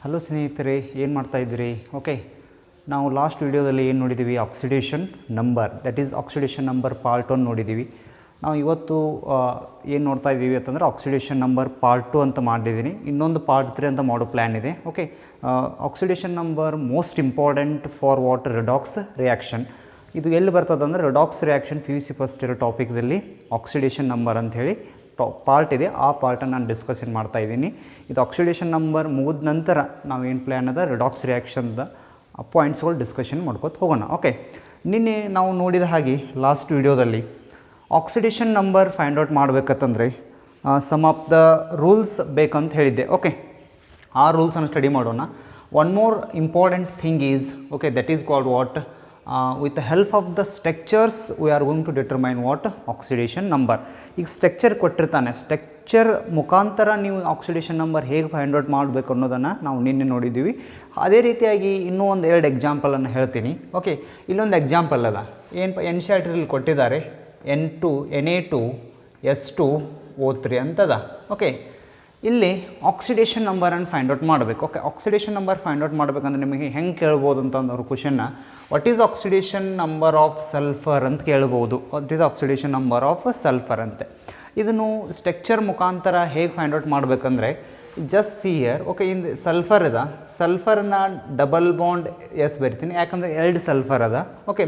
Hello ಸ್ನೇಹಿತರೆ, ಏನು ಮಾಡ್ತಾ ಇದ್ದೀರಿ? ಓಕೆ, ನಾವು ಲಾಸ್ಟ್ ವಿಡಿಯೋದಲ್ಲಿ ಏನು ನೋಡಿದ್ದೀವಿ? Oxidation number, that is oxidation number part 1 ನೋಡಿದ್ದೀವಿ. ನಾವು ಇವತ್ತು ಏನು ನೋಡ್ತಾ ಇದ್ದೀವಿ ಅಂತಂದರೆ ಆಕ್ಸಿಡೇಷನ್ ನಂಬರ್ ಪಾರ್ಟ್ 2 ಅಂತ ಮಾಡಿದ್ದೀನಿ. ಇನ್ನೊಂದು ಪಾರ್ಟ್ 3 ಅಂತ ಮಾಡೋ ಪ್ಲ್ಯಾನ್ ಇದೆ. Okay, oxidation number most important for water redox reaction. ಇದು ಎಲ್ಲಿ ಬರ್ತದೆ ಅಂದರೆ ರಿಡಾಕ್ಸ್ ರಿಯಾಕ್ಷನ್ PUC ಫಸ್ಟ್ ಇರೋ ಟಾಪಿಕ್ದಲ್ಲಿ ಆಕ್ಸಿಡೇಷನ್ ನಂಬರ್ ಅಂಥೇಳಿ ಪಾರ್ಟ್ ಇದೆ. ಆ ಪಾರ್ಟನ್ನು ನಾನು ಡಿಸ್ಕಷನ್ ಮಾಡ್ತಾ ಇದ್ದೀನಿ. ಇದು ಆಕ್ಸಿಡೇಷನ್ ನಂಬರ್ ಮುಗಿದ ನಂತರ ನಾವೇನು ಪ್ಲ್ಯಾನ್ ಅದ ರಿಡಾಕ್ಸ್ ರಿಯಾಕ್ಷನ್ದ ಪಾಯಿಂಟ್ಸ್ಗಳು ಡಿಸ್ಕಷನ್ ಮಾಡ್ಕೊತ ಹೋಗೋಣ. ಓಕೆ, ನಿನ್ನೆ ನಾವು ನೋಡಿದ ಹಾಗೆ ಲಾಸ್ಟ್ ವಿಡಿಯೋದಲ್ಲಿ ಆಕ್ಸಿಡೇಷನ್ ನಂಬರ್ ಫೈಂಡ್ ಔಟ್ ಮಾಡಬೇಕಂತಂದರೆ ಸಮ್ ಆಫ್ ದ ರೂಲ್ಸ್ ಬೇಕಂತ ಹೇಳಿದ್ದೆ. ಓಕೆ, ಆ ರೂಲ್ಸನ್ನು ಸ್ಟಡಿ ಮಾಡೋಣ. One more important thing is, okay, that is called what with the help of the structures we are going to determine what oxidation number. ಈಗ structure ಕೊಟ್ಟಿರ್ತಾನೆ, structure ಮುಖಾಂತರ ನೀವು oxidation number ಹೇಗೆ ಫೈಂಡ್ ಔಟ್ ಮಾಡಬೇಕು ಅನ್ನೋದನ್ನು ನಾವು ನಿನ್ನೆ ನೋಡಿದ್ದೀವಿ. ಅದೇ ರೀತಿಯಾಗಿ ಇನ್ನೂ ಒಂದು 2 ಎಕ್ಸಾಂಪಲನ್ನು ಹೇಳ್ತೀನಿ. ಓಕೆ, ಇಲ್ಲೊಂದು ಎಕ್ಸಾಂಪಲ್ ಅದ, ಏನು NCERT ಕೊಟ್ಟಿದ್ದಾರೆ, Na2S2O3 ಅಂತದ. ಓಕೆ, ಇಲ್ಲಿ ಆಕ್ಸಿಡೇಷನ್ ನಂಬರನ್ನು ಫೈಂಡ್ ಔಟ್ ಮಾಡಬೇಕು. Okay, oxidation number find out ಮಾಡಬೇಕಂದ್ರೆ ನಿಮಗೆ ಹೆಂಗೆ ಕೇಳ್ಬೋದು ಅಂತಂದ್ರೆ ಕ್ವಶನ್ನ, what is oxidation number of sulphur ಅಂತ ಕೇಳ್ಬೋದು. What is oxidation number of sulphur ಅಂತೆ. ಇದನ್ನು ಸ್ಟ್ರಕ್ಚರ್ ಮುಖಾಂತರ ಹೇಗೆ ಫೈಂಡ್ ಔಟ್ ಮಾಡಬೇಕಂದ್ರೆ ಜಸ್ಟ್ ಸಿ ಹಿಯರ್. ಓಕೆ, ಇಂದು ಸಲ್ಫರ್ ಅದ, ಸಲ್ಫರ್ನ ಡಬಲ್ ಬಾಂಡ್ ಎಸ್ ಬರಿತೀನಿ, ಯಾಕಂದರೆ 2 ಸಲ್ಫರ್ ಅದ. ಓಕೆ,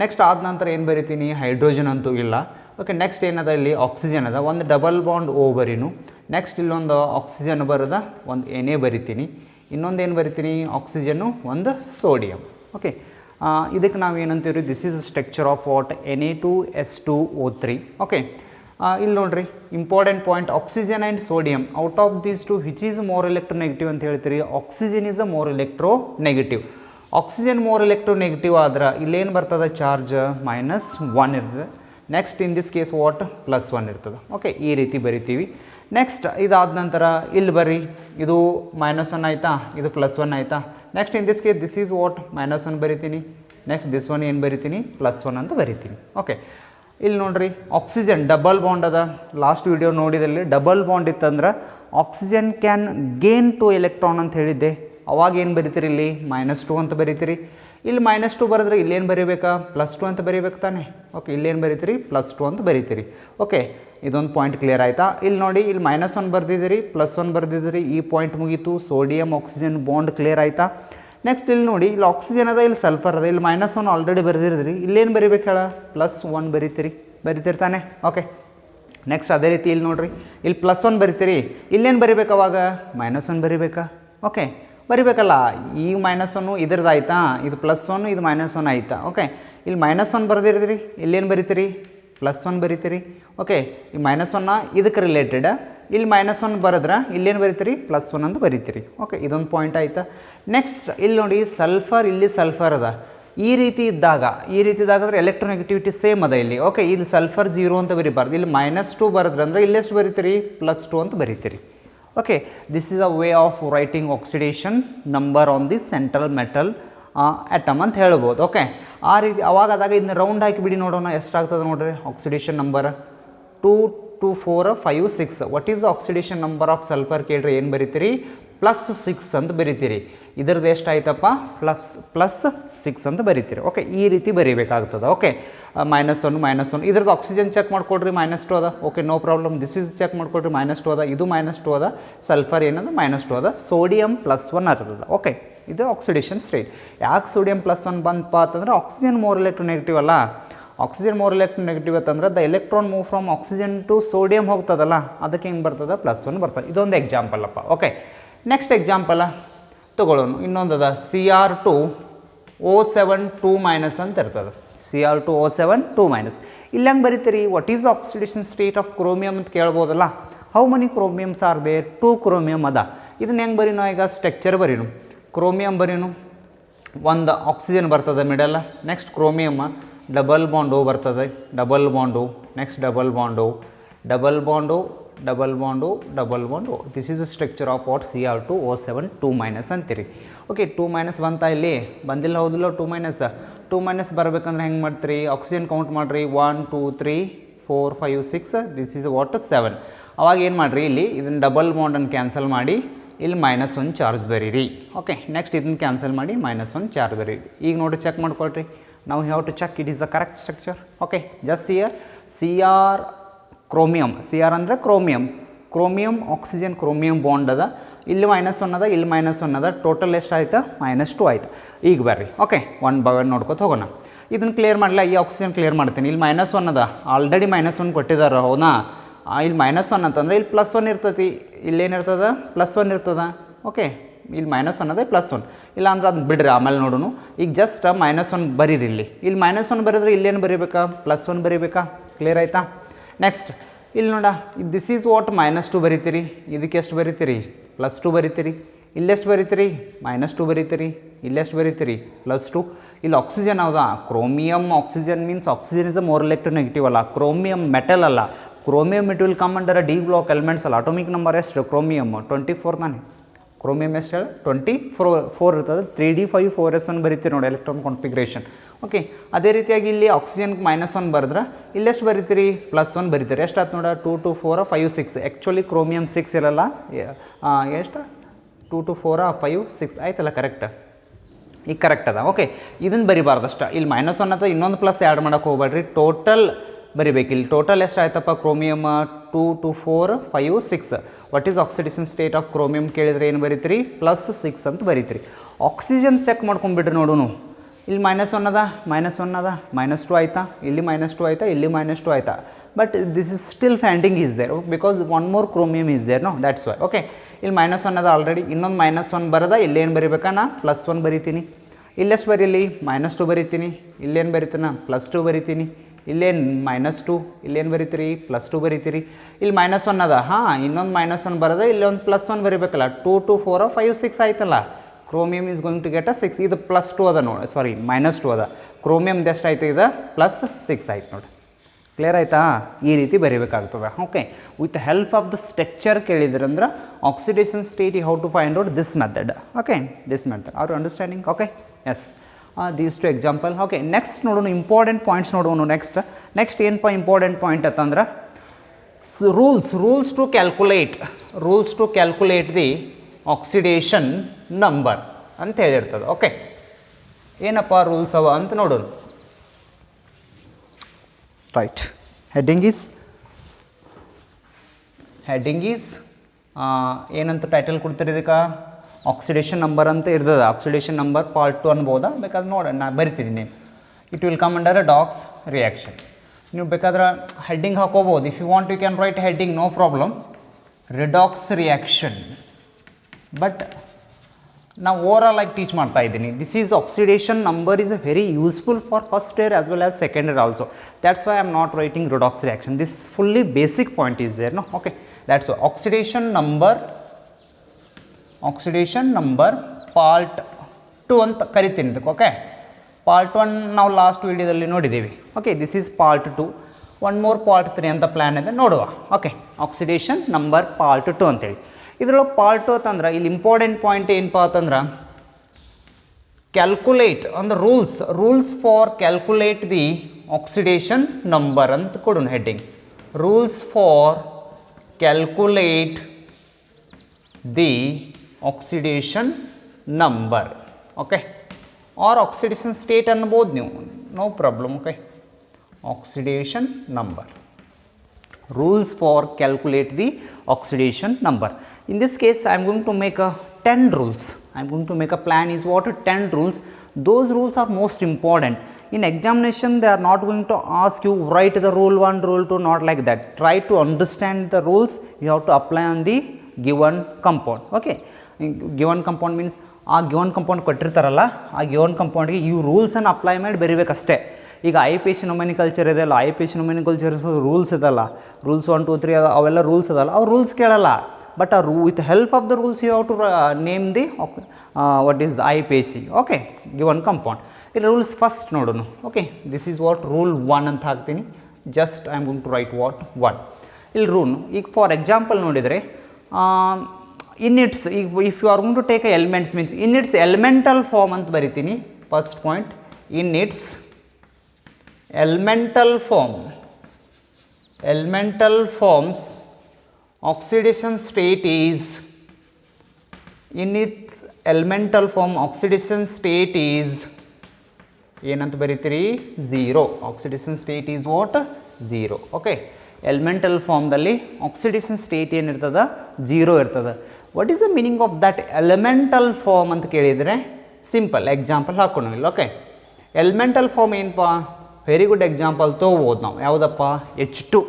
ನೆಕ್ಸ್ಟ್ ಆದ ನಂತರ ಏನು ಬರಿತೀನಿ? ಹೈಡ್ರೋಜನ್ ಅಂತೂ ಇಲ್ಲ. ಓಕೆ, ನೆಕ್ಸ್ಟ್ ಏನದ, ಇಲ್ಲಿ ಆಕ್ಸಿಜನ್ ಅದ, ಒಂದು ಡಬಲ್ ಬಾಂಡ್ ಓ ಬರೀನು. ನೆಕ್ಸ್ಟ್ ಇಲ್ಲೊಂದು ಆಕ್ಸಿಜನ್ ಬರೋದ, ಒಂದು Na ಬರಿತೀನಿ, ಇನ್ನೊಂದು ಏನು ಬರಿತೀನಿ? ಆಕ್ಸಿಜನ್ನು, ಒಂದು ಸೋಡಿಯಂ. ಓಕೆ, ಇದಕ್ಕೆ ನಾವು ಏನಂತೀವಿ? This is structure of what? Na2S2O3. Okay, ಇಲ್ಲಿ ನೋಡ್ರಿ important point, oxygen and sodium, out of these two which is more electronegative ಅಂತ ಹೇಳ್ತೀರಿ? Oxygen is a more electronegative. Oxygen more electronegative ಆದ್ರೆ ಇಲ್ಲೇನು ಬರ್ತದೆ? ಚಾರ್ಜ್ -1 ಇರ್ತದೆ. Next in this case what? +1 ಇರ್ತದೆ. Okay, ಈ ರೀತಿ ಬರಿತೀವಿ. ನೆಕ್ಸ್ಟ್ ಇದಾದ ನಂತರ ಇಲ್ಲಿ ಬರ್ರಿ, ಇದು -1 ಆಯಿತಾ, ಇದು +1 ಆಯಿತಾ. Next in this case this is what? -1 ಬರಿತೀನಿ. ನೆಕ್ಸ್ಟ್ ದಿಸ್ ಒನ್ ಏನು ಬರಿತೀನಿ? +1 ಅಂತ ಬರಿತೀನಿ. ಓಕೆ, ಇಲ್ಲಿ ನೋಡ್ರಿ ಆಕ್ಸಿಜನ್ ಡಬಲ್ ಬಾಂಡ್ ಅದ. ಲಾಸ್ಟ್ ವಿಡಿಯೋ ನೋಡಿದಲ್ಲಿ ಡಬಲ್ ಬಾಂಡ್ ಇತ್ತಂದ್ರೆ ಆಕ್ಸಿಜನ್ ಕ್ಯಾನ್ ಗೇನ್ 2 ಎಲೆಕ್ಟ್ರಾನ್ ಅಂತ ಹೇಳಿದ್ದೆ. ಅವಾಗ ಏನು ಬರಿತೀರಿ? ಇಲ್ಲಿ -2 ಅಂತ ಬರಿತೀರಿ. ಇಲ್ಲಿ -2 ಬರೆದ್ರೆ ಇಲ್ಲೇನು ಬರೀಬೇಕಾ? +2 ಅಂತ ಬರೀಬೇಕು ತಾನೆ. ಓಕೆ, ಇಲ್ಲೇನು ಬರೀತೀರಿ? +2 ಅಂತ ಬರೀತೀರಿ. ಓಕೆ, ಇದೊಂದು ಪಾಯಿಂಟ್ ಕ್ಲಿಯರ್ ಆಯಿತಾ? ಇಲ್ಲಿ ನೋಡಿ, ಇಲ್ಲಿ -1 ಬರ್ದಿದ್ದೀರಿ, +1 ಬರ್ದಿದ್ದೀರಿ, ಈ ಪಾಯಿಂಟ್ ಮುಗೀತು. ಸೋಡಿಯಂ ಆಕ್ಸಿಜನ್ ಬಾಂಡ್ ಕ್ಲಿಯರ್ ಆಯಿತಾ? ನೆಕ್ಸ್ಟ್ ಇಲ್ಲಿ ನೋಡಿ, ಇಲ್ಲಿ ಆಕ್ಸಿಜನ್ ಅದ, ಇಲ್ಲಿ ಸಲ್ಫರ್ ಅದ, ಇಲ್ಲಿ -1 ಆಲ್ರೆಡಿ ಬರೆದಿರಿದ್ರಿ, ಇಲ್ಲೇನು ಬರೀಬೇಕು ಹೇಳ? +1 ಬರಿತಿರ್ತಾನೆ. ಓಕೆ, ನೆಕ್ಸ್ಟ್ ಅದೇ ರೀತಿ ಇಲ್ಲಿ ನೋಡಿರಿ, ಇಲ್ಲಿ +1 ಬರಿತೀರಿ, ಇಲ್ಲೇನು ಬರಿಬೇಕು? ಅವಾಗ -1 ಬರಿಬೇಕಾ? ಓಕೆ, ಬರಿಬೇಕಲ್ಲ. ಈ -1 ಇದ್ರದ್ದು ಆಯಿತಾ, ಇದು +1, ಇದು -1 ಆಯಿತಾ. ಓಕೆ, ಇಲ್ಲಿ -1 ಬರೆದಿರಿದ್ರಿ, ಇಲ್ಲೇನು ಬರಿತೀರಿ? +1 ಬರಿತೀರಿ. ಓಕೆ, ಈ -1 ಇದಕ್ಕೆ ರಿಲೇಟೆಡ್, ಇಲ್ಲಿ -1 ಬರೆದ್ರೆ ಇಲ್ಲೇನು ಬರಿತೀರಿ? +1 ಅಂತ ಬರಿತೀರಿ. ಓಕೆ, ಇದೊಂದು ಪಾಯಿಂಟ್ ಆಯಿತಾ? ನೆಕ್ಸ್ಟ್ ಇಲ್ಲಿ ನೋಡಿ, ಸಲ್ಫರ್, ಇಲ್ಲಿ ಸಲ್ಫರ್ ಅದ. ಈ ರೀತಿ ಇದ್ದಾಗ ಅಂದರೆ ಎಲೆಕ್ಟ್ರೋನೆಗೆಟಿವಿಟಿ ಸೇಮ್ ಅದ ಇಲ್ಲಿ. ಓಕೆ, ಇಲ್ಲಿ ಸಲ್ಫರ್ 0 ಅಂತ ಬರಿಬಾರ್ದು, ಇಲ್ಲಿ -2 ಬರೆದ್ರೆ ಅಂದರೆ ಇಲ್ಲೆಷ್ಟು ಬರಿತೀರಿ? +2 ಅಂತ ಬರಿತೀರಿ. Okay, this is a way of writing oxidation number on the central metal atom ಅಂತ ಹೇಳ್ಬೋದು. ಓಕೆ, ಆ ರೀತಿ ಅವಾಗದಾಗ ಇದನ್ನ ರೌಂಡ್ ಹಾಕಿಬಿಡಿ, ನೋಡೋಣ ಎಷ್ಟಾಗ್ತದೆ ನೋಡ್ರಿ oxidation number. 2, 2, 4, 5, 6. What is oxidation number of sulphur ಕೇಳ್ರಿ? ಏನು ಬರಿತೀರಿ? +6 ಅಂತ ಬರಿತೀರಿ. ಇದ್ರದ್ದು ಎಷ್ಟಾಯ್ತಪ್ಪ? +6 ಅಂತ ಬರಿತೀರಿ. ಓಕೆ, ಈ ರೀತಿ ಬರೀಬೇಕಾಗ್ತದೆ. ಓಕೆ, -1 ಇದ್ರದ್ದು ಆಕ್ಸಿಜನ್ ಚೆಕ್ ಮಾಡ್ಕೊಡ್ರಿ, -2 ಅದ. Okay, no problem. This is check ಮಾಡ್ಕೊಡ್ರಿ, -2 ಅದ, ಇದು -2 ಅದ, ಸಲ್ಫರ್ ಏನದ? -2 ಅದ, ಸೋಡಿಯಂ +1 ಇರ್ತದೆ. ಓಕೆ, ಇದು ಆಕ್ಸಿಡೇಷನ್ ಸ್ಟೇಟ್. ಯಾಕೆ ಸೋಡಿಯಂ +1 ಬಂತಪ್ಪ ಅಂತಂದ್ರೆ ಆಕ್ಸಿಜನ್ ಮೋರ್ ಎಲೆಕ್ಟ್ರೋನೆಗೆಟಿವ್ ಅಲ್ಲ. ಆಕ್ಸಿಜನ್ ಮೋರ್ ಎಲೆಕ್ಟ್ರೋನೆಗೆಟಿವ್ ಅಂತಂದ್ರೆ the electron move from oxygen to sodium ಹೋಗ್ತದಲ್ಲ, ಅದಕ್ಕೆ ಹೆಂಗೆ ಬರ್ತದೆ? +1 ಬರ್ತದೆ. ಇದೊಂದು ಎಕ್ಸಾಂಪಲ್ ಅಪ್ಪ. ಓಕೆ, ನೆಕ್ಸ್ಟ್ ಎಕ್ಸಾಂಪಲ್ ತೊಗೊಳ್ಳೋಣ. ಇನ್ನೊಂದು ಅದ, Cr2O7 2- ಅಂತ ಇರ್ತದೆ. Cr2O7 2-. ಇಲ್ಲಿ ಹೆಂಗೆ ಬರೀತೀರಿ? What is oxidation state of chromium ಅಂತ ಕೇಳ್ಬೋದಲ್ಲ. How many chromiums are there? 2 chromium ಅದ. ಇದನ್ನ ಹೆಂಗೆ ಬರೀನೋ? ಈಗ ಸ್ಟ್ರಕ್ಚರ್ ಬರೀನು, ಕ್ರೋಮಿಯಂ ಬರೀನು, ಒಂದು ಆಕ್ಸಿಜನ್ ಬರ್ತದೆ middle, next chromium double bond O ಬರ್ತದೆ, double bond, next double bond, double bond, double bond, double bond. This is the structure of what? Cr2O7 2- ಅಂತೀರಿ. Okay, 2- ಬಂತಾ? ಇಲ್ಲಿ ಬಂದಿಲ್ಲ, ಹೌದಿಲ್ಲ? 2- ಬರಬೇಕಂದ್ರೆ ಹೆಂಗೆ ಮಾಡ್ತೀರಿ? ಆಕ್ಸಿಜನ್ ಕೌಂಟ್ ಮಾಡಿರಿ, 1, 2, 3, 4, 5, 6. This is what? 7. ಅವಾಗ ಏನು ಮಾಡಿರಿ? ಇಲ್ಲಿ ಇದನ್ನು ಡಬಲ್ ಬಾಂಡನ್ನು ಕ್ಯಾನ್ಸಲ್ ಮಾಡಿ ಇಲ್ಲಿ -1 ಚಾರ್ಜ್ ಬರೀರಿ. ಓಕೆ, ನೆಕ್ಸ್ಟ್ ಇದನ್ನು ಕ್ಯಾನ್ಸಲ್ ಮಾಡಿ -1 ಚಾರ್ಜ್ ಬರೀರಿ. ಈಗ ನೋಡಿ ಚೆಕ್ ಮಾಡ್ಕೊಳ್ರಿ. ನಾವು have to check it is the correct structure. Okay, just here Cr chromium, Cr ಅಂದರೆ ಕ್ರೋಮಿಯಮ್ ಆಕ್ಸಿಜನ್ ಕ್ರೋಮಿಯಮ್ ಬಾಂಡ್ ಅದ. ಇಲ್ಲಿ -1 ಅದ, ಇಲ್ಲಿ -1 ಅದ, ಟೋಟಲ್ ಎಷ್ಟು ಆಯ್ತು? -2 ಆಯ್ತು. ಈಗ ಬರ್ರಿ. ಓಕೆ, 1 by 1 ನೋಡ್ಕೊತ ಹೋಗೋಣ. ಇದನ್ನು ಕ್ಲಿಯರ್ ಮಾಡಲ್ಲ, ಈ ಆಕ್ಸಿಜನ್ ಕ್ಲಿಯರ್ ಮಾಡ್ತೀನಿ. ಇಲ್ಲಿ -1 ಅದ, ಆಲ್ರೆಡಿ -1 ಕೊಟ್ಟಿದ್ದಾರೆ. ಹೌದಾ? ಇಲ್ಲಿ -1 ಅಂತಂದರೆ ಇಲ್ಲಿ +1 ಇರ್ತೈತಿ. ಇಲ್ಲೇನಿರ್ತದ? +1 ಇರ್ತದ. ಓಕೆ, ಇಲ್ಲಿ -1 ಅದ, +1 ಇಲ್ಲ ಅಂದ್ರೆ ಅದನ್ನ ಬಿಡ್ರಿ, ಆಮೇಲೆ ನೋಡೋಣ. ಈಗ ಜಸ್ಟ್ -1 ಬರೀರಿ. ಇಲ್ಲಿ -1 ಬರೆದ್ರೆ ಇಲ್ಲೇನು ಬರೀಬೇಕಾ? +1 ಬರೀಬೇಕಾ? ಕ್ಲಿಯರ್ ಆಯಿತಾ? ನೆಕ್ಸ್ಟ್ ಇಲ್ಲಿ ನೋಡ, ದಿಸ್ ಈಸ್ ವಾಟ್ -2 ಬರೀತೀರಿ. ಇದಕ್ಕೆ ಎಷ್ಟು ಬರೀತೀರಿ? +2 ಬರೀತೀರಿ. ಇಲ್ಲೆಷ್ಟು ಬರೀತೀರಿ? -2 ಬರೀತೀರಿ. ಇಲ್ಲೆಷ್ಟು ಬರೀತೀರಿ? +2. ಇಲ್ಲಿ ಆಕ್ಸಿಜನ್ ಹೌದಾ? Chromium oxygen means oxygen is a more electronegative ಅಲ್ಲ, ಕ್ರೋಮಿಯಮ್ ಮೆಟಲ್ ಅಲ್ಲ. Chromium it will come under d block elements ಅಲ್ಲ. ಅಟೋಮಿಕ್ ನಂಬರ್ ಎಷ್ಟು? ಕ್ರೋಮಿಯಮ್ 24 ತಾನೆ. ಕ್ರೋಮಿಯಮ್ ಎಷ್ಟು ಹೇಳಿ? 24 ಇರ್ತದೆ. 3d5 4s1 ಬರೀತೀರಿ ನೋಡಿ, ಎಲೆಕ್ಟ್ರಾನ್ ಕಾನ್ಫಿಗ್ರೇಷನ್. ಓಕೆ, ಅದೇ ರೀತಿಯಾಗಿ ಇಲ್ಲಿ ಆಕ್ಸಿಜನ್ಗೆ -1 ಬರೆದ್ರೆ ಇಲ್ಲೆಷ್ಟು ಬರೀತೀರಿ? +1 ಬರೀತೀರಿ. ಎಷ್ಟು ಆಯ್ತು ನೋಡ? 2 2 4 5 6. ಆ್ಯಕ್ಚುಲಿ ಕ್ರೋಮಿಯಮ್ 6 ಇರಲ್ಲ. ಎಷ್ಟು? 2 2 4 5 6 ಆಯ್ತಲ್ಲ, ಕರೆಕ್ಟ್. ಈಗ ಕರೆಕ್ಟ್ ಅದ. ಓಕೆ, ಇದನ್ನು ಬರಿಬಾರ್ದಷ್ಟ. ಇಲ್ಲಿ -1 ಅಥವಾ ಇನ್ನೊಂದು ಪ್ಲಸ್ ಆ್ಯಡ್ ಮಾಡೋಕೆ ಹೋಗ್ಬೇಡ್ರಿ, ಟೋಟಲ್ ಬರಿಬೇಕು. ಇಲ್ಲಿ ಟೋಟಲ್ ಎಷ್ಟು ಆಯ್ತಪ್ಪ? Chromium 2 2 4 5 6. What is oxidation state of chromium ಕೇಳಿದರೆ ಏನು ಬರೀತೀರಿ? +6 ಅಂತ ಬರೀತೀರಿ. ಆಕ್ಸಿಜನ್ ಚೆಕ್ ಮಾಡ್ಕೊಂಬಿಡ್ರಿ ನೋಡೋಣ. ಇಲ್ಲಿ -1 ಅದ, -1 ಅದ, -2 ಆಯಿತಾ, ಇಲ್ಲಿ -2 ಆಯಿತಾ, ಇಲ್ಲಿ -2 ಆಯಿತಾ. But this is still finding is there because one more chromium is there, no, that's why. Okay, ಇಲ್ಲಿ -1 ಅದ ಆಲ್ರೆಡಿ, ಇನ್ನೊಂದು -1 ಬರದ, ಇಲ್ಲೇನು ಬರೀಬೇಕಾ? ನಾ +1 ಬರೀತೀನಿ. ಇಲ್ಲೆಷ್ಟು ಬರೀಲಿ? -2 ಬರೀತೀನಿ. ಇಲ್ಲೇನು ಬರೀತೀನ? +2 ಬರೀತೀನಿ. ಇಲ್ಲೇನು -2, ಇಲ್ಲೇನು ಬರೀತೀರಿ? +2 ಬರೀತೀರಿ. ಇಲ್ಲಿ -1 ಅದ, ಹಾಂ, ಇನ್ನೊಂದು -1 ಬರೋದ್ರೆ ಇಲ್ಲೊಂದು +1 ಬರೀಬೇಕಲ್ಲ. 2 2 4 5 6 ಆಯ್ತಲ್ಲ. Chromium is going to get a 6. ಇದು +2 ಅದ ನೋಡಿ, ಸಾರಿ -2 ಅದ. ಕ್ರೋಮಿಯಮ್ದು ಎಷ್ಟು ಆಯ್ತು? ಇದು +6 ಆಯ್ತು ನೋಡಿ. ಕ್ಲಿಯರ್ ಆಯಿತಾ? ಈ ರೀತಿ ಬರೀಬೇಕಾಗ್ತದೆ. Okay, with help of the structure ಕೇಳಿದ್ರಂದ್ರೆ oxidation state you how to find out this method. Okay, this method are understanding? Okay, yes, these two example. Okay, next ನೋಡೋಣ, ಇಂಪಾರ್ಟೆಂಟ್ ಪಾಯಿಂಟ್ಸ್ ನೋಡೋಣ. ನೆಕ್ಸ್ಟ್ ಏನಪ್ಪ important point ಅಂತಂದ್ರೆ rules to calculate the oxidation number ಅಂತ ಹೇಳಿರ್ತದೆ. Okay, ಏನಪ್ಪ rules ಅವ ಅಂತ ನೋಡೋಣ. ರೈಟ್, ಹೆಡ್ಡಿಂಗ್ ಈಸ್ ಏನಂತ ಟೈಟಲ್ ಕೊಡ್ತೀರಿ ಇದಕ್ಕೆ? ಆಕ್ಸಿಡೇಷನ್ ನಂಬರ್ ಅಂತ ಇರ್ತದೆ. ಆಕ್ಸಿಡೇಷನ್ ನಂಬರ್ ಪಾರ್ಟ್ 2 ಅನ್ಬೋದಾ? ಬೇಕಾದ್ರೆ ನೋಡೋಣ, ನಾ ಬರಿತೀನಿ name. It will come under a redox reaction. ನೀವು ಬೇಕಾದ್ರೆ ಹೆಡ್ಡಿಂಗ್ ಹಾಕೋಬೋದು. If you want you can write heading, no problem. Redox reaction. But ನಾವು ಓವರಾಲ್ ಆಗಿ ಟೀಚ್ ಮಾಡ್ತಾ ಇದ್ದೀನಿ. This is oxidation number is very useful for first year as well as second year also. That's why I am not writing redox reaction. This fully basic point is there, no? Okay, that's Y oxidation number part 2 ಅಂತ ಕರಿತೀನಿ ಇದಕ್ಕೆ. Okay, part 1 ನಾವು last ವೀಡಿಯೋದಲ್ಲಿ ನೋಡಿದ್ದೀವಿ. Okay, this is part 2. One more part 3 ಅಂತ plan ಇದೆ, ನೋಡುವ. Okay, oxidation number part 2 ಅಂತೇಳಿ. ಇದರೊಳಗೆ ಪಾರ್ಟ್ 2 ಅಂತಂದ್ರೆ ಇಲ್ಲಿ ಇಂಪಾರ್ಟೆಂಟ್ ಪಾಯಿಂಟ್ ಏನಪ್ಪ ಅಂತಂದ್ರೆ ಕ್ಯಾಲ್ಕುಲೇಟ್ ಅಂದ್ರೆ rules for calculate the oxidation number ಅಂತ ಕೊಡೋಣ heading. Rules for calculate the oxidation number. Okay, or oxidation state ಅನ್ಬೋದು ನೀವು, no problem. Okay, oxidation number. Rules for calculate the oxidation number. In this case, I am going to make a 10 rules. I am going to make a plan is what? 10 rules. Those rules are most important. In examination, they are not going to ask you write the rule 1, rule 2, not like that. Try to understand the rules. You have to apply on the given compound. Okay, given compound means ಆ given compound ಕೊಟ್ಟಿರ್ತಾರಲ್ಲ, ಆ given ಕಂಪೌಂಡ್ಗೆ ಈ ರೂಲ್ಸನ್ನು apply ಮಾಡಿ ಬರೀಬೇಕಷ್ಟೇ. ಈಗ IPAC nomenclature ಇದೆಯಲ್ಲ, IPAC nomenclature rules ಇದಲ್ಲ, rules 1 2 3 ಅವೆಲ್ಲ rules ಇದಲ್ಲ, ಅವ್ರು ರೂಲ್ಸ್ ಕೇಳಲ್ಲ. But with help of the rules you have to name the what is the IPAC. Okay, given compound. ಇಲ್ಲಿ ರೂಲ್ಸ್ ಫಸ್ಟ್ ನೋಡೋಣ. Okay, this is what rule 1 ಅಂತ ಹಾಕ್ತೀನಿ. Just I am going to write what 1. ಇಲ್ಲಿ rule ಈಗ for example ನೋಡಿದರೆ in its, ಈಗ if you are going to take elements means in its elemental form ಅಂತ ಬರಿತೀನಿ. First point, in its elemental forms oxidation state is in its elemental form oxidation state is ಏನಂತ ಬರೀತೀರಿ 0. Oxidation state is what 0. Okay, elemental ಫಾರ್ಮ್ದಲ್ಲಿ oxidation state ಏನಿರ್ತದೆ 0 ಇರ್ತದೆ. What is the meaning of that elemental form ಅಂತ ಕೇಳಿದರೆ simple example ಹಾಕೊಂಡಿಲ್ಲ. Okay, elemental form ಏನಪ್ಪ, very good example ತೊಗೋಬೋದು ನಾವು. ಯಾವುದಪ್ಪ, H2.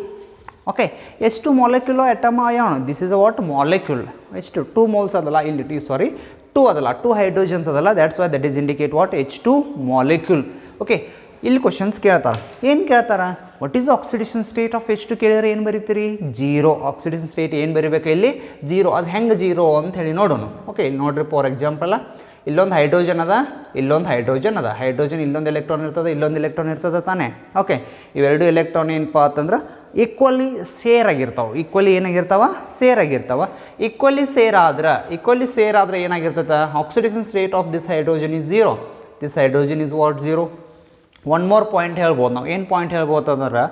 Okay, H2 molecule atom ion, this is a what molecule. H2 2 moles ಅದಲ್ಲ ಇಲ್ಲಿ, ಸಾರಿ 2 ಅದಲ್ಲ, 2 hydrogens ಅದಲ್ಲ, that's why that is indicate what H2 molecule. Okay, ಇಲ್ಲಿ ಕ್ವಶನ್ಸ್ ಕೇಳ್ತಾರೆ, ಏನು ಕೇಳ್ತಾರೆ, what is oxidation state of H2 ಕೇಳಿದ್ರೆ ಏನು ಬರೀತೀರಿ 0. ಆಕ್ಸಿಡೇಷನ್ ಸ್ಟೇಟ್ ಏನು ಬರೀಬೇಕು ಇಲ್ಲಿ 0. ಅದು ಹೆಂಗೆ 0 ಅಂತ ಹೇಳಿ ನೋಡೋಣ. ಓಕೆ, ನೋಡ್ರಿ ಫಾರ್ ಎಕ್ಸಾಂಪಲ್ ಇಲ್ಲೊಂದು ಹೈಡ್ರೋಜನ್ ಅದ, ಇಲ್ಲೊಂದು ಹೈಡ್ರೋಜನ್ ಅದ. ಹೈಡ್ರೋಜನ್ ಇಲ್ಲೊಂದು ಎಲೆಕ್ಟ್ರಾನ್ ಇರ್ತದೆ, ಇಲ್ಲೊಂದು ಎಲೆಕ್ಟ್ರಾನ್ ಇರ್ತದೆ ತಾನೇ. ಓಕೆ, ಇವೆರಡು ಎಲೆಕ್ಟ್ರಾನ್ ಏನಪ್ಪ ಅಂತಂದ್ರೆ ಈಕ್ವಲಿ ಸೇರ್ ಆಗಿರ್ತಾವೆ. ಈಕ್ವಲಿ ಏನಾಗಿರ್ತಾವ, ಸೇರ್ ಆಗಿರ್ತಾವ. ಈಕ್ವಲಿ ಸೇರ್ ಆದ್ರೆ ಏನಾಗಿರ್ತದೆ, oxidation state of this hydrogen is 0. This hydrogen is what 0. One more point ಹೇಳ್ಬೋದು ನಾವು. ಏನು ಪಾಯಿಂಟ್ ಹೇಳ್ಬೋದು ಅಂದ್ರೆ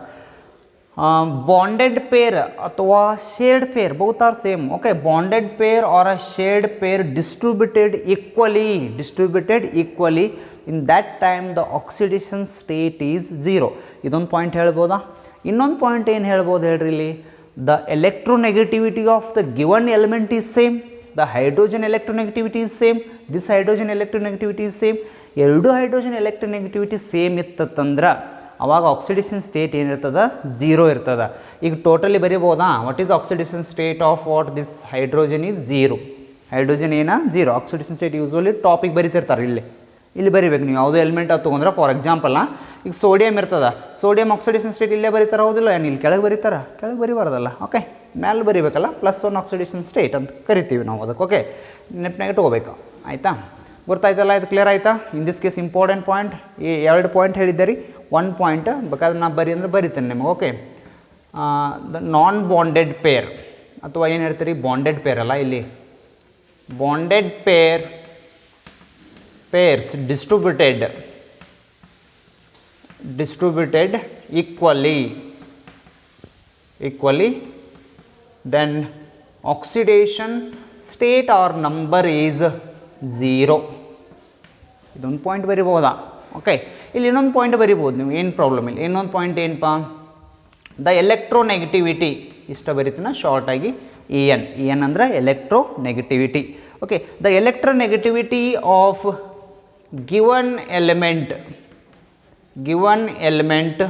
ಬಾಂಡೆಡ್ ಪೇರ್ ಅಥವಾ shared pair, both are same. Okay, bonded pair or a shared pair distributed equally in that time the oxidation state is 0. ಇದೊಂದು point ಹೇಳ್ಬೋದಾ. ಇನ್ನೊಂದು point ಏನು ಹೇಳ್ಬೋದು ಹೇಳ್ರಿ ಇಲ್ಲಿ, the electronegativity of the given element is same. The hydrogen electronegativity is same, this hydrogen electronegativity is same. ಎರಡು hydrogen electronegativity same ಇತ್ತಂದ್ರೆ ಅವಾಗ ಆಕ್ಸಿಡೇಷನ್ ಸ್ಟೇಟ್ ಏನಿರ್ತದೆ 0 ಇರ್ತದೆ. ಈಗ ಟೋಟಲಿ ಬರೀಬೋದಾ, what is oxidation state of what this hydrogen is 0. Hydrogen ಏನ 0. Oxidation state usually topic ಬರೀತಿರ್ತಾರೆ, ಇಲ್ಲಿ ಬರೀಬೇಕು ನೀವು. ಯಾವುದೇ ಎಲಿಮೆಂಟ್ ಅದು ತೊಗೊಂಡ್ರೆ ಫಾರ್ ಎಕ್ಸಾಂಪಲ್ ಈಗ ಸೋಡಿಯಂ ಇರ್ತದೆ, ಸೋಡಿಯಂ ಆಕ್ಸಿಡೇಷನ್ ಸ್ಟೇಟ್ ಇಲ್ಲೇ ಬರೀತಾರೆ, ಹೌದಿಲ್ಲ, ಏನು ಇಲ್ಲಿ ಕೆಳಗೆ ಬರೀತಾರೆ, ಕೆಳಗೆ ಬರೀಬಾರ್ದಲ್ಲ. ಓಕೆ, ಮೇಲೆ ಬರೀಬೇಕಲ್ಲ, +1 ಆಕ್ಸಿಡೇಷನ್ ಸ್ಟೇಟ್ ಅಂತ ಕರಿತೀವಿ ನಾವು ಅದಕ್ಕೆ. ಓಕೆ, ನೆನಪಿನಾಗ ಇಟ್ಕೋಬೇಕು. ಆಯಿತಾ, ಗೊತ್ತಾಯ್ತಲ್ಲ, ಇದು ಕ್ಲಿಯರ್ ಆಯಿತಾ. In this case important point 2 point ಹೇಳಿದ್ದೀರಿ. 1 ಪಾಯಿಂಟ್ ಬೇಕಾದ್ರೆ ನಾ ಬರೀತೇನೆ ನಿಮಗೆ. Okay, the non bonded pair ಅಥವಾ ಏನು ಹೇಳ್ತೀರಿ ಬಾಂಡೆಡ್ ಪೇರ್ ಅಲ್ಲ, ಇಲ್ಲಿ bonded pairs distributed equally, then oxidation state or number is 0. ಇದೊಂದು ಪಾಯಿಂಟ್ ಬರಿಬೋದಾ. ಓಕೆ, ಇಲ್ಲಿ ಇನ್ನೊಂದು ಪಾಯಿಂಟ್ ಬರಿಬೋದು ನೀವು, ಏನು ಪ್ರಾಬ್ಲಮ್ ಇಲ್ಲ. ಇನ್ನೊಂದು ಪಾಯಿಂಟ್ ಏನಪ್ಪ, ದ ಎಲೆಕ್ಟ್ರೋನೆಗೆಟಿವಿಟಿ, ಇಷ್ಟ ಬರಿತೀನ ಶಾರ್ಟಾಗಿ EN ಅಂದರೆ electronegativity. Okay, the electronegativity of given element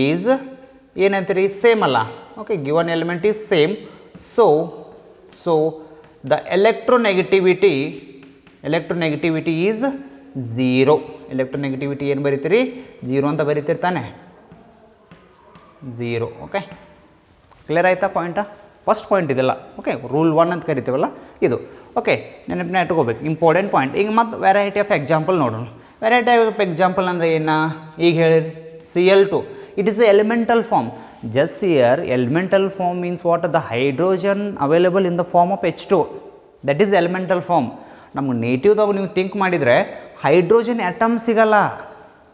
is ಏನಂತೀರಿ ಸೇಮ್ ಅಲ್ಲ. Okay, given element is same. So the electronegativity is 0. Electronegativity ಏನು ಬರೀತೀರಿ 0 ಅಂತ ಬರೀತಿರ್ತಾನೆ, 0. ಓಕೆ, ಕ್ಲಿಯರ್ ಆಯ್ತಾ ಪಾಯಿಂಟಾ. ಫಸ್ಟ್ ಪಾಯಿಂಟ್ ಇದೆಲ್ಲ. ಓಕೆ, ರೂಲ್ 1 ಅಂತ ಕರಿತೀವಲ್ಲ ಇದು. ಓಕೆ, ನೆನಪಿನ ಇಟ್ಕೋಬೇಕು, ಇಂಪಾರ್ಟೆಂಟ್ ಪಾಯಿಂಟ್. ಈಗ ಮತ್ತು ವೆರೈಟಿ ಆಫ್ ಎಕ್ಸಾಂಪಲ್ ನೋಡೋಣ. ವೆರೈಟಿ ಆಫ್ ಎಕ್ಸಾಂಪಲ್ ಅಂದರೆ ಏನು, ಈಗ ಹೇಳಿರಿ Cl2, it is a elemental form. Just here elemental form means what, the hydrogen available in the form of H2, that is elemental form. ನಮ್ಗೆ ನೇಟಿವ್ದಾಗ ನೀವು ಥಿಂಕ್ ಮಾಡಿದರೆ hydrogen atom ಸಿಗಲ್ಲ.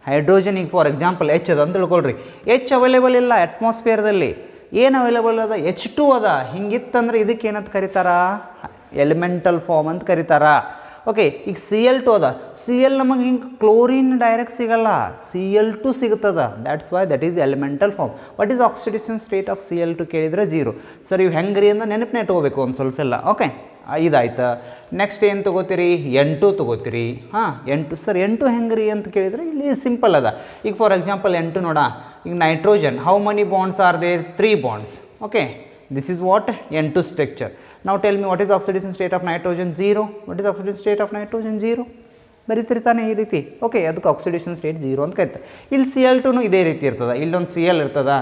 ಹೈಡ್ರೋಜನ್ ಈಗ ಫಾರ್ ಎಕ್ಸಾಂಪಲ್ H ಅದ ಅಂತ ತಿಳ್ಕೊಳ್ರಿ, H available ಇಲ್ಲ ಅಟ್ಮಾಸ್ಫಿಯರ್ದಲ್ಲಿ. ಏನು ಅವೈಲೇಬಲ್ ಅದ, H2 ಅದ. ಹಿಂಗಿತ್ತಂದ್ರೆ ಇದಕ್ಕೆ ಏನಂತ ಕರೀತಾರ, ಎಲಿಮೆಂಟಲ್ ಫಾರ್ಮ್ ಅಂತ ಕರೀತಾರ. ಓಕೆ, ಈಗ Cl2 ಅದ, Cl ನಮಗೆ ಹಿಂಗೆ ಕ್ಲೋರಿನ್ ಡೈರೆಕ್ಟ್ ಸಿಗಲ್ಲ, Cl2 ಸಿಗ್ತದ. That's why that is elemental form. What is oxidation state of Cl2 ಕೇಳಿದರೆ 0. ಸರ್ ಇವು ಹೆಂಗ್ರಿ ಅಂತ ನೆನಪನ್ನೇ ಇಟ್ಕೋಬೇಕು ಒಂದು ಸ್ವಲ್ಪ ಎಲ್ಲ. ಓಕೆ, ಇದಾಯ್ತು. ನೆಕ್ಸ್ಟ್ ಏನು ತೊಗೋತೀರಿ, N2 ತೊಗೋತೀರಿ. ಹಾಂ, N2 ಸರ್ N2 ಹೆಂಗ್ರಿ ಅಂತ ಕೇಳಿದರೆ ಇಲ್ಲಿ ಸಿಂಪಲ್ ಅದ. ಈಗ ಫಾರ್ ಎಕ್ಸಾಂಪಲ್ N2 ನೋಡ, ಈಗ nitrogen how many bonds are there, 3 bonds. Okay, this is what N2 structure. Now tell me what is oxidation state of nitrogen, 0. What is oxidation state of nitrogen, 0. ಬರೀತಿರ್ತಾನೆ ಈ ರೀತಿ. Okay, ಅದಕ್ಕೆ oxidation state 0 ಅಂತ ಕರಿತಾರೆ. ಇಲ್ಲಿ Cl2 ಇದೇ ರೀತಿ ಇರ್ತದೆ, ಇಲ್ಲೊಂದು Cl ಇರ್ತದೆ,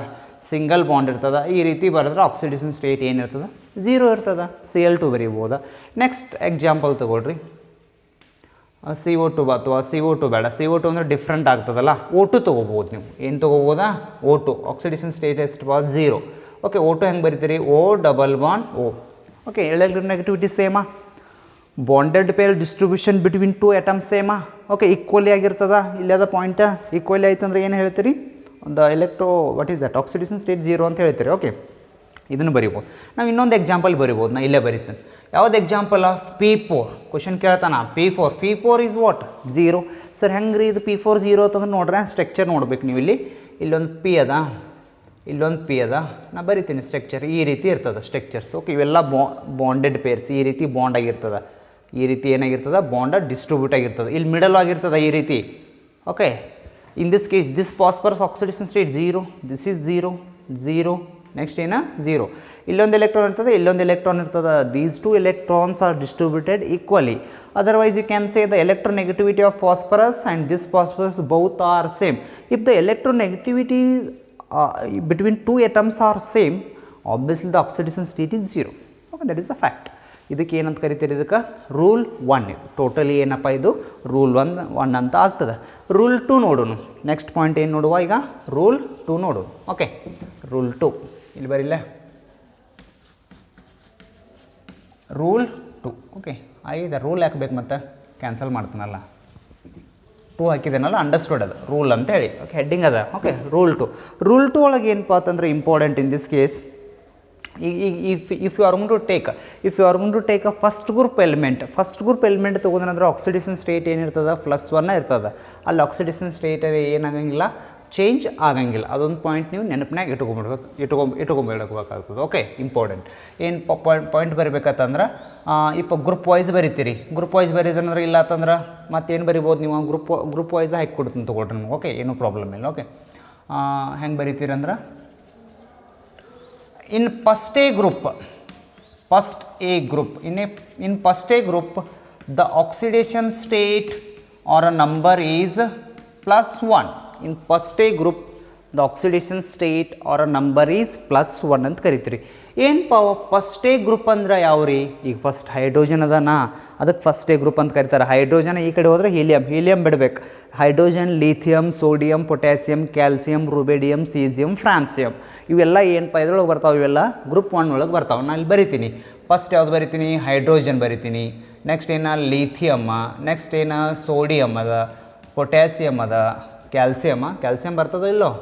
ಸಿಂಗಲ್ ಬಾಂಡ್ ಇರ್ತದೆ. ಈ ರೀತಿ ಬರೆದ್ರೆ ಆಕ್ಸಿಡೇಷನ್ ಸ್ಟೇಟ್ ಏನಿರ್ತದೆ 0 ಇರ್ತದೆ. Cl2 ಬರೀಬೋದಾ. ನೆಕ್ಸ್ಟ್ ಎಕ್ಸಾಂಪಲ್ ತೊಗೊಳ್ರಿ, CO2 ಅಥವಾ CO2 ಬೇಡ, CO2 ಅಂದರೆ ಡಿಫ್ರೆಂಟ್ ಆಗ್ತದಲ್ಲ, O2 ತೊಗೋಬೋದು ನೀವು. ಏನು ತೊಗೋಬೋದಾ, O2. ಆಕ್ಸಿಡೇಷನ್ ಸ್ಟೇಟ್ ಎಷ್ಟು 0. ಓಕೆ, O2 ಹೆಂಗೆ ಬರೀತೀರಿ, O double bond O. Okay, electronegativity ಸೇಮಾ, bonded pair distribution between 2 atoms ಸೇಮಾ. ಓಕೆ, ಈಕ್ವಲಿ ಆಗಿರ್ತದ. ಇಲ್ಲದ ಪಾಯಿಂಟ್ ಈಕ್ವಲಿ ಆಯ್ತು ಅಂದರೆ ಏನು ಹೇಳ್ತೀರಿ, the what is that oxidation state 0 ಅಂತ ಹೇಳ್ತೀರಿ. ಓಕೆ, ಇದನ್ನು ಬರಿಬೋದು ನಾವು. ಇನ್ನೊಂದು ಎಕ್ಸಾಂಪಲ್ ಬರಿಬೋದು, ನಾ ಇಲ್ಲೇ ಬರೀತೇನೆ. ಯಾವ್ದು ಎಕ್ಸಾಂಪಲ್ ಆಫ್ P4 ಕ್ವಶನ್ ಕೇಳ್ತಾನ P4 ಈಸ್ ವಾಟ್ 0. ಸರ್ ಹೆಂಗೆ ರೀ ಇದು P4 0 ಅಂತಂದ್ರೆ ನೋಡ್ರೆ ಸ್ಟ್ರಕ್ಚರ್ ನೋಡ್ಬೇಕು ನೀವು ಇಲ್ಲೊಂದು P ಅದ, ಇಲ್ಲೊಂದು P ಅದ, ನಾ ಬರಿತೀನಿ ಸ್ಟ್ರಕ್ಚರ್ ಈ ರೀತಿ ಇರ್ತದೆ ಸ್ಟ್ರಕ್ಚರ್ಸ್. ಓಕೆ, ಇವೆಲ್ಲ ಬಾಂಡೆಡ್ ಪೇರ್ಸ್ ಈ ರೀತಿ ಬಾಂಡ್ ಆಗಿರ್ತದೆ, ಈ ರೀತಿ ಏನಾಗಿರ್ತದೆ ಬಾಂಡ್ ಡಿಸ್ಟ್ರಿಬ್ಯೂಟ್ ಆಗಿರ್ತದೆ, ಇಲ್ಲಿ ಮಿಡಲ್ ಆಗಿರ್ತದೆ ಈ ರೀತಿ. Okay, in this case this phosphorus oxidation state 0, this is 0 next ಏನ 0. ಇಲ್ಲೊಂದು ಎಲೆಕ್ಟ್ರಾನ್ ಇರ್ತದೆ, ಇಲ್ಲೊಂದು ಎಲೆಕ್ಟ್ರಾನ್ ಇರ್ತದೆ. These two electrons are distributed equally. Otherwise you can say the electronegativity of phosphorus and this phosphorus both are same. If the electronegativity between two atoms are same, obviously the oxidation state is 0. Okay, that is a fact. ಇದಕ್ಕೆ ಏನಂತ ಕರಿತೀರಿ, ಇದಕ್ಕೆ rule 1. ಇದು totally ಏನಪ್ಪ ಇದು rule 1 ಅಂತ ಆಗ್ತದೆ. Rule 2 ನೋಡೋಣ. Next point ಏನು ನೋಡುವ ಈಗ, ರೂಲ್ 2 ನೋಡೋಣ. ಓಕೆ, ರೂಲ್ 2 ಇಲ್ಲಿ ಬರಿಲ್ಲ, ರೂಲ್ 2. ಓಕೆ, ಆಯ್ತು, ರೂಲ್ ಹಾಕ್ಬೇಕು ಮತ್ತೆ ಕ್ಯಾನ್ಸಲ್ ಮಾಡ್ತಾನಲ್ಲ, 2 ಹಾಕಿದ್ದೇನಲ್ಲ, ಅಂಡರ್ಸ್ಟುಡ್ ಅದು ರೂಲ್ ಅಂತ ಹೇಳಿ. ಓಕೆ, ಹೆಡ್ಡಿಂಗ್ ಅದ. ಓಕೆ, ರೂಲ್ 2 ಒಳಗೆ ಏನಪ್ಪ ಅಂತಂದ್ರೆ important in this case, if you are going to take a first group element ತೊಗೊಂಡ್ರೆ ಆಕ್ಸಿಡೇಷನ್ ಸ್ಟೇಟ್ ಏನಿರ್ತದೆ +1 ಇರ್ತದೆ. ಅಲ್ಲಿ ಆಕ್ಸಿಡೇಷನ್ ಸ್ಟೇಟ್ ಏನಾಗಂಗಿಲ್ಲ, ಚೇಂಜ್ ಆಗಂಗಿಲ್ಲ. ಅದೊಂದು ಪಾಯಿಂಟ್ ನೀವು ನೆನಪಿನಾಗ ಇಟ್ಕೊಂಡ್ಬಿಡ್ಬೇಕಾಗ್ತದೆ. ಓಕೆ, ಇಂಪಾರ್ಟೆಂಟ್ ಏನು ಪಾಯಿಂಟ್ ಬರಿಬೇಕಂತಂದ್ರೆ ಗ್ರೂಪ್ ವೈಸ್ ಬರಿತೀರಿ. ಗ್ರೂಪ್ ವೈಸ್ ಬರೀದಂದ್ರೆ ಇಲ್ಲ ಅಂತಂದ್ರೆ ಮತ್ತೇನು ಬರಿಬೋದು ನೀವು, ಗ್ರೂಪ್ ವೈಸ್ ಹಾಕಿ ಕೊಡ್ತೀನಿ ತೊಗೊಳ್ರಿ ನಿಮ್ಗೆ. ಓಕೆ, ಏನೂ ಪ್ರಾಬ್ಲಮ್ ಇಲ್ಲ. ಓಕೆ, ಹೆಂಗೆ in first A group, in first A group the oxidation state or a number is +1. in first A group the oxidation state or a number is +1 ಅಂತ ಕರಿತೀರಿ. ಏನು first A group ಅಂದ್ರೆ ಯಾವ್ರಿ, ಈಗ first hydrogen ಅದನ, ಅದಕ್ಕೆ first A group ಅಂತ ಕರೀತಾರೆ. Hydrogen ಈ ಕಡೆ ಹೋದ್ರೆ ಹೀಲಿಯಂ ಬಿಡಬೇಕು. Hydrogen, lithium, sodium, potassium, calcium, rubidium, caesium, francium, ಇವೆಲ್ಲ ಏನಪ್ಪ ಇದ್ರೊಳಗೆ ಬರ್ತಾವೆ, ಇವೆಲ್ಲ ಗ್ರೂಪ್ 1 ಒಳಗೆ ಬರ್ತಾವೆ. ನಾನು ಇಲ್ಲಿ ಬರಿತೀನಿ. ಫಸ್ಟ್ ಯಾವ್ದು ಬರಿತೀನಿ, ಹೈಡ್ರೋಜನ್ ಬರಿತೀನಿ. ನೆಕ್ಸ್ಟ್ ಏನ ಲಿಥಿಯಮ್ಮ, ನೆಕ್ಸ್ಟ್ ಏನ ಸೋಡಿಯಮ್ ಅದ, ಪೊಟ್ಯಾಸಿಯಮ್ ಅದ, ಕ್ಯಾಲ್ಸಿಯಂ ಬರ್ತದೋ ಇಲ್ಲೋ,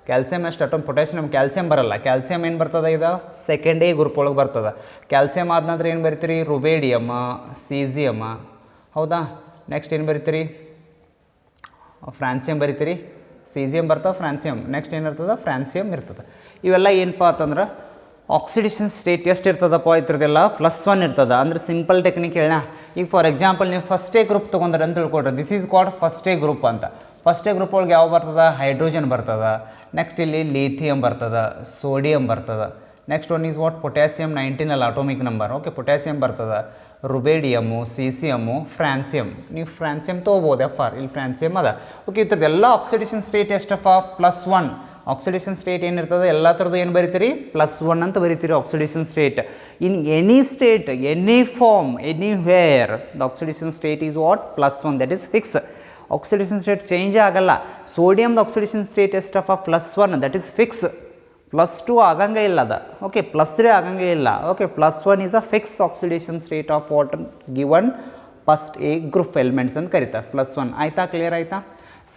ಕ್ಯಾಲ್ಸಿಯಂ ಎಷ್ಟು ಅಟೋಮ್, ಪೊಟ್ಯಾಸಿಯಮ್, ಕ್ಯಾಲ್ಸಿಯಂ ಬರಲ್ಲ. ಕ್ಯಾಲ್ಸಿಯಂ ಏನು ಬರ್ತದೆ, ಇದು ಸೆಕೆಂಡ್ ಎ ಗ್ರೂಪ್ ಒಳಗೆ ಬರ್ತದೆ. ಕ್ಯಾಲ್ಸಿಯಂ ಆದ ನಂತರ ಏನು ಬರಿತೀರಿ, ರುಬೇಡಿಯಮ್, ಸೀಸಿಯಮ್, ಹೌದಾ. ನೆಕ್ಸ್ಟ್ ಏನು ಬರಿತೀರಿ, ಫ್ರಾನ್ಸಿಯಂ ಬರಿತೀರಿ. ಸೀಸಿಯಂ ಬರ್ತಾವೆ, ಫ್ರಾನ್ಸಿಯಂ, ನೆಕ್ಸ್ಟ್ ಏನಿರ್ತದೆ, ಫ್ರಾನ್ಸಿಯಂ ಇರ್ತದೆ. ಇವೆಲ್ಲ ಏನಪ್ಪ ಅಂತಂದ್ರೆ ಆಕ್ಸಿಡೇಷನ್ ಸ್ಟೇಟ್ ಎಷ್ಟು ಇರ್ತದಪ್ಪ, ಇದ್ರದ್ದೆಲ್ಲ +1 ಇರ್ತದೆ. ಅಂದ್ರೆ ಸಿಂಪಲ್ ಟೆಕ್ನಿಕ್ ಹೇಳ, ಈಗ ಫಾರ್ ಎಕ್ಸಾಂಪಲ್ ನೀವು ಫಸ್ಟ್ ಎ ಗ್ರೂಪ್ ತೊಗೊಂಡ್ರೆ ಅಂತ ತಿಳ್ಕೊಡ್ರಿ, this is called first A group ಅಂತ. ಫಸ್ಟ್ ಎ ಗ್ರೂಪ್ ಒಳಗೆ ಯಾವ ಬರ್ತದೆ, ಹೈಡ್ರೋಜನ್ ಬರ್ತದೆ. ನೆಕ್ಸ್ಟ್ ಇಲ್ಲಿ ಲಿಥಿಯಂ ಬರ್ತದೆ, ಸೋಡಿಯಂ ಬರ್ತದೆ. Next one is what, potassium 19 ಅಲ್ಲ ಅಟೋಮಿಕ್ ನಂಬರ್. ಓಕೆ, ಪೊಟ್ಯಾಸಿಯಂ ಬರ್ತದೆ, ರುಬೇಡಿಯಮ್ಮು, ಸೀಸಿಯಮ್ಮು, ಫ್ರಾನ್ಸಿಯಂ. ನೀವು ಫ್ರಾನ್ಸಿಯಂ ತೊಗೋಬೋದು, ಇಲ್ಲಿ ಫ್ರಾನ್ಸಿಯಂ ಅದ. ಓಕೆ, ಇದ್ರದ್ದೆಲ್ಲ ಆಕ್ಸಿಡೇಷನ್ ಸ್ಟೇಟ್ ಎಷ್ಟಪ್ಪ, +1. ಆಕ್ಸಿಡೇಷನ್ ಸ್ಟೇಟ್ ಏನಿರ್ತದೆ ಎಲ್ಲ ಥರದ್ದು ಏನು ಬರಿತೀರಿ, +1 ಅಂತ ಬರಿತೀರಿ oxidation state. In any state, any form, anywhere the oxidation state is what, +1, that is fix. Oxidation state change ಆಗಲ್ಲ. ಸೋಡಿಯಮ್ದು ಆಕ್ಸಿಡೇಷನ್ ಸ್ಟೇಟ್ ಎಷ್ಟಪ್ಪ, +1, ದಟ್ ಈಸ್ ಫಿಕ್ಸ್. +2 ಆಗಂಗೆ ಇಲ್ಲ ಅದ. ಓಕೆ, +3 ಆಗಂಗೆ ಇಲ್ಲ. Okay, +1 is a fix oxidation state of water given first A group elements ಅಂತ ಕರೀತಾರೆ, +1. ಆಯ್ತಾ, clear ಆಯ್ತಾ.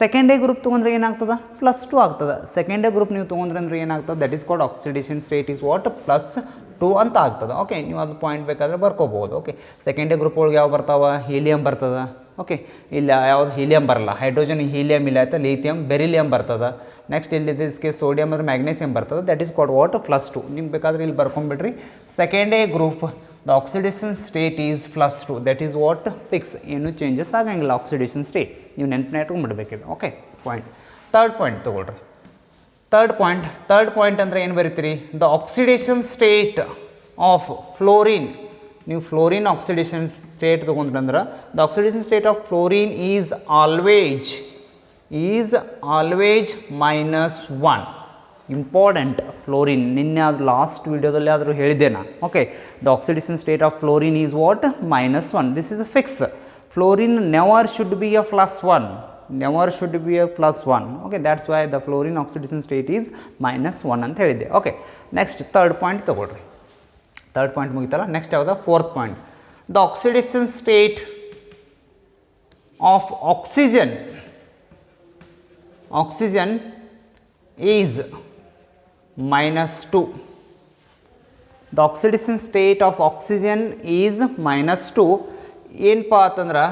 ಸೆಕೆಂಡ್ ಎ ಗ್ರೂಪ್ ತೊಗೊಂಡ್ರೆ ಏನಾಗ್ತದೆ, +2 ಆಗ್ತದೆ. ಸೆಕೆಂಡ್ ಎ ಗ್ರೂಪ್ ನೀವು ತೊಗೊಂಡ್ರೆ ಅಂದ್ರೆ ಏನಾಗ್ತದೆ, that is called oxidation state is what, +2 ಅಂತ ಆಗ್ತದೆ. ಓಕೆ, ನೀವು ಅದು ಪಾಯಿಂಟ್ ಬೇಕಾದರೆ ಬರ್ಕೋಬೋದು. ಓಕೆ, ಸೆಕೆಂಡ್ ಎ ಗ್ರೂಪ್ ಒಳಗೆ ಯಾವ ಬರ್ತಾವ, ಹೀಲಿಯಂ ಬರ್ತದೆ. ಓಕೆ, ಇಲ್ಲ ಯಾವ್ದು ಹೀಲಿಯಂ ಬರಲ್ಲ, ಹೈಡ್ರೋಜನ್ ಹೀಲಿಯಂ ಇಲ್ಲ ಆಯ್ತಾ, ಲಿಥಿಯಂ, ಬೆರಿಲಿಯಂ ಬರ್ತದೆ. ನೆಕ್ಸ್ಟ್ ಇಲ್ಲಿ ಇದಕ್ಕೆ ಸೋಡಿಯಂ ಅಂದರೆ ಮ್ಯಾಗ್ನೀಸಿಯಂ ಬರ್ತದೆ, ದಟ್ ಈಸ್ ಕಾಲ್ಡ್ ವಾಟ್, +2. ನಿಮ್ಗೆ ಬೇಕಾದ್ರೆ ಇಲ್ಲಿ ಬರ್ಕೊಂಡ್ಬಿಡ್ರಿ. Second A group the oxidation state is +2, that is what, fix. ಏನು ಚೇಂಜಸ್ ಆಗಂಗಿಲ್ಲ ಆಕ್ಸಿಡೇಷನ್ ಸ್ಟೇಟ್, ನೀವು ನೆನಪಿನ ಇಟ್ಕೊಂಡ್ಬಿಡ್ಬೇಕಿದೆ. Okay, point. ಥರ್ಡ್ ಪಾಯಿಂಟ್ ತೊಗೊಳ್ರಿ. ಥರ್ಡ್ ಪಾಯಿಂಟ್ ಅಂದರೆ ಏನು ಬರಿತೀರಿ, the oxidation state of fluorine. ನೀವು ಫ್ಲೋರಿನ್ ಆಕ್ಸಿಡೇಷನ್ ಸ್ಟೇಟ್ ತೊಗೊಂಡ್ರೆ ಅಂದ್ರೆ the oxidation state of fluorine is always -1. Important, fluorine ನಿನ್ನೆ ಅದು ಲಾಸ್ಟ್ ವಿಡಿಯೋದಲ್ಲಿ ಆದರೂ ಹೇಳಿದ್ದೆ ನಾನು. Okay, the oxidation state of fluorine is what, -1. This is a fix. Fluorine never should be a +1. Okay, that's why the fluorine oxidation state is -1 ಅಂತ ಹೇಳಿದ್ದೆ. Okay, next third point ತೊಗೊಳ್ರಿ. Third point ಮುಗಿತಲ್ಲ. Next ಯಾವುದು, fourth point. The oxidation state of oxygen is -2. The oxidation state of oxygen is -2 ಏನಪ್ಪ ಅಂತಂದ್ರೆ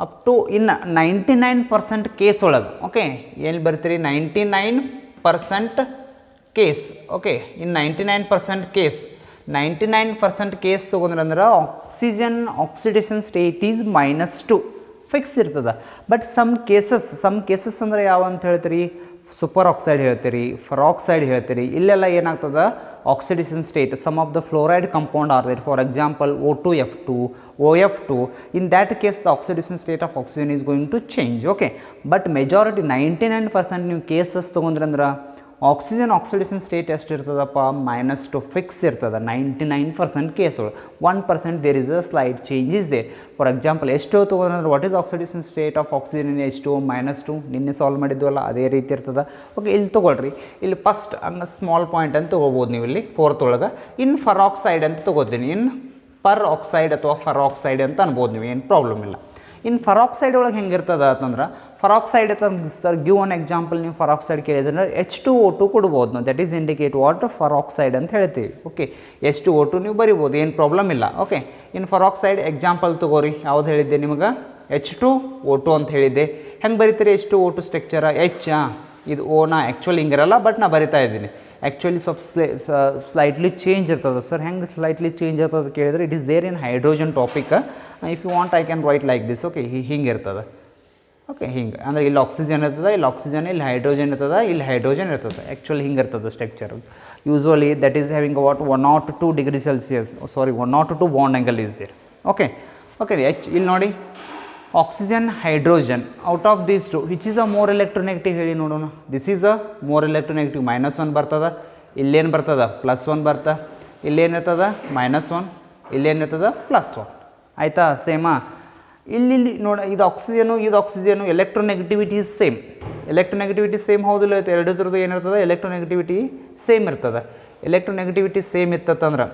up to in 99% case ಒಳಗೆ okay ಎಲ್ಲಿ ಬರ್ತೀರಿ 99% case okay in 99% case 99% case ತೊಗೊಂಡ್ರೆ ಅಂದ್ರೆ oxygen oxidation state is -2 fix ಇರ್ತದೆ. ಬಟ್ ಸಮ್ ಕೇಸಸ್ ಅಂದರೆ ಯಾವ ಅಂತ ಹೇಳ್ತೀರಿ ಸೂಪರ್ ಆಕ್ಸೈಡ್ ಹೇಳ್ತೀರಿ ಫೆರಾಕ್ಸೈಡ್ ಹೇಳ್ತೀರಿ ಇಲ್ಲೆಲ್ಲ ಏನಾಗ್ತದೆ oxidation state sum of the fluoride compound are there for example O2F2 OF2 in that case the oxidation state of oxygen is going to change okay. But majority 99% ನೀವು cases ತೊಗೊಂಡ್ರೆ ಅಂದ್ರೆ oxygen oxidation state ಎಷ್ಟು ಇರ್ತದಪ್ಪ -2 fix ಇರ್ತದೆ 99% ಕೇಸೊಳು 1% there is a slight changes ದೇ. For example H2O ತೊಗೊಂಡ್ರೆ what is oxidation state of oxygen in H2O -2 ನಿನ್ನೆ solve ಮಾಡಿದ್ವಲ್ಲ ಅದೇ ರೀತಿ ಇರ್ತದೆ ಓಕೆ. ಇಲ್ಲಿ ತೊಗೊಳ್ರಿ ಇಲ್ಲಿ ಫಸ್ಟ್ ಅನ್ನೋ ಸ್ಮಾಲ್ ಪಾಯಿಂಟ್ ಅಂತ ತೊಗೋಬೋದು ನೀವು ಇಲ್ಲಿ 4th ಒಳಗೆ ಇನ್ ಫೆರಾಕ್ಸೈಡ್ ಅಂತ ತೊಗೋತೀನಿ ಇನ್ ಪರ್ ಆಕ್ಸೈಡ್ ಅಥವಾ ಫೆರಾಕ್ಸೈಡ್ ಅಂತ ಅನ್ಬೋದು ನೀವು ಏನು ಪ್ರಾಬ್ಲಮ್ ಇಲ್ಲ. ಇನ್ ಫೆರಾಕ್ಸೈಡ್ ಒಳಗೆ ಹೆಂಗಿರ್ತದೆ ಅಂತಂದ್ರೆ ಫೆರಾಕ್ಸೈಡ್ ಸರ್ ಗಿವ್ ಒನ್ ಎಕ್ಸಾಂಪಲ್ ನೀವು ಫೆರಾಕ್ಸೈಡ್ ಕೇಳಿದ್ರೆ H2O2 ಕೊಡ್ಬೋದು ನಾವು ದಟ್ ಈಸ್ ಇಂಡಿಕೇಟ್ ವಾಟ್ ಫೆರಾಕ್ಸೈಡ್ ಅಂತ ಹೇಳ್ತೀವಿ ಓಕೆ. H2O2 ನೀವು ಬರಿಬೋದು ಏನು ಪ್ರಾಬ್ಲಮ್ ಇಲ್ಲ ಓಕೆ. ಇನ್ ಫೆರಾಕ್ಸೈಡ್ ಎಕ್ಸಾಂಪಲ್ ತೊಗೋರಿ ಯಾವ್ದು ಹೇಳಿದ್ದೆ ನಿಮಗೆ H2O2 ಅಂತ ಹೇಳಿದ್ದೆ. ಹೆಂಗೆ ಬರಿತೀರಿ H2O2 ಸ್ಟ್ರಕ್ಚರ ಇದು ಓನ ಆ್ಯಕ್ಚುಲಿ ಹಿಂಗಿರಲ್ಲ ಬಟ್ ನಾ ಬರಿತಾ ಇದ್ದೀನಿ ಆ್ಯಕ್ಚುಲಿ ಸ್ವಲ್ಪ ಸ್ಲೈಟ್ಲಿ ಚೇಂಜ್ ಇರ್ತದೆ ಸರ್. ಹೆಂಗೆ ಸ್ಲೈಟ್ಲಿ ಚೇಂಜ್ ಇರ್ತದೆ ಕೇಳಿದರೆ it is there in hydrogen topic if you want I can write like this okay. ಹಿಂಗೆ ಇರ್ತದೆ ಓಕೆ ಹಿಂಗೆ ಅಂದರೆ ಇಲ್ಲಿ ಆಕ್ಸಿಜನ್ ಇರ್ತದೆ ಇಲ್ಲಿ ಆಕ್ಸಿಜನ್ ಇಲ್ಲಿ ಹೈಡ್ರೋಜನ್ ಇರ್ತದೆ ಇಲ್ಲಿ ಹೈಡ್ರೋಜನ್ ಇರ್ತದೆ ಆ್ಯಕ್ಚುಲಿ ಹಿಂಗೆ ಇರ್ತದೆ structure. Usually that is having what 102 degree celsius sorry 102 bond angle is there okay okay. ಇಲ್ಲಿ ನೋಡಿ oxygen hydrogen out of these two which is a more electronegative ಹೇಳಿ ನೋಡೋಣ. This is a more electronegative -1 ಬರ್ತದೆ ಇಲ್ಲೇನು ಬರ್ತದೆ +1 ಬರ್ತಾ ಇಲ್ಲೇನಿರ್ತದೆ -1 ಇಲ್ಲೇನಿರ್ತದೆ +1 ಆಯಿತಾ ಸೇಮಾ. ಇಲ್ಲಿ ನೋಡಿ ಇದು oxygen electronegativity same electronegativity same ಹೌದಿಲ್ಲ ಎರಡು ಥರದ್ದು ಏನಿರ್ತದೆ ಎಲೆಕ್ಟ್ರೋನೆಗೆಟಿವಿಟಿ ಸೇಮ್ ಇರ್ತದೆ. ಎಲೆಕ್ಟ್ರೋನೆಗೆಟಿವಿಟಿ ಸೇಮ್ ಇತ್ತಂದ್ರೆ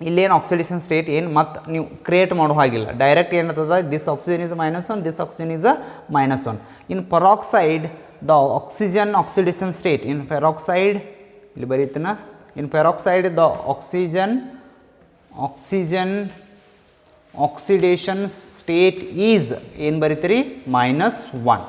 ಇಲ್ಲೇನು ಆಕ್ಸಿಡೇಷನ್ ಸ್ಟೇಟ್ ಏನು ಮತ್ತು ನೀವು ಕ್ರಿಯೇಟ್ ಮಾಡೋ ಹಾಗಿಲ್ಲ ಡೈರೆಕ್ಟ್ ಏನಿರ್ತದೆ this oxygen is -1 this oxygen is a -1. In peroxide the oxygen oxidation state in peroxide ಇಲ್ಲಿ ಬರೀತೀನ in peroxide the oxygen oxidation state is ಏನು ಬರೀತೀರಿ -1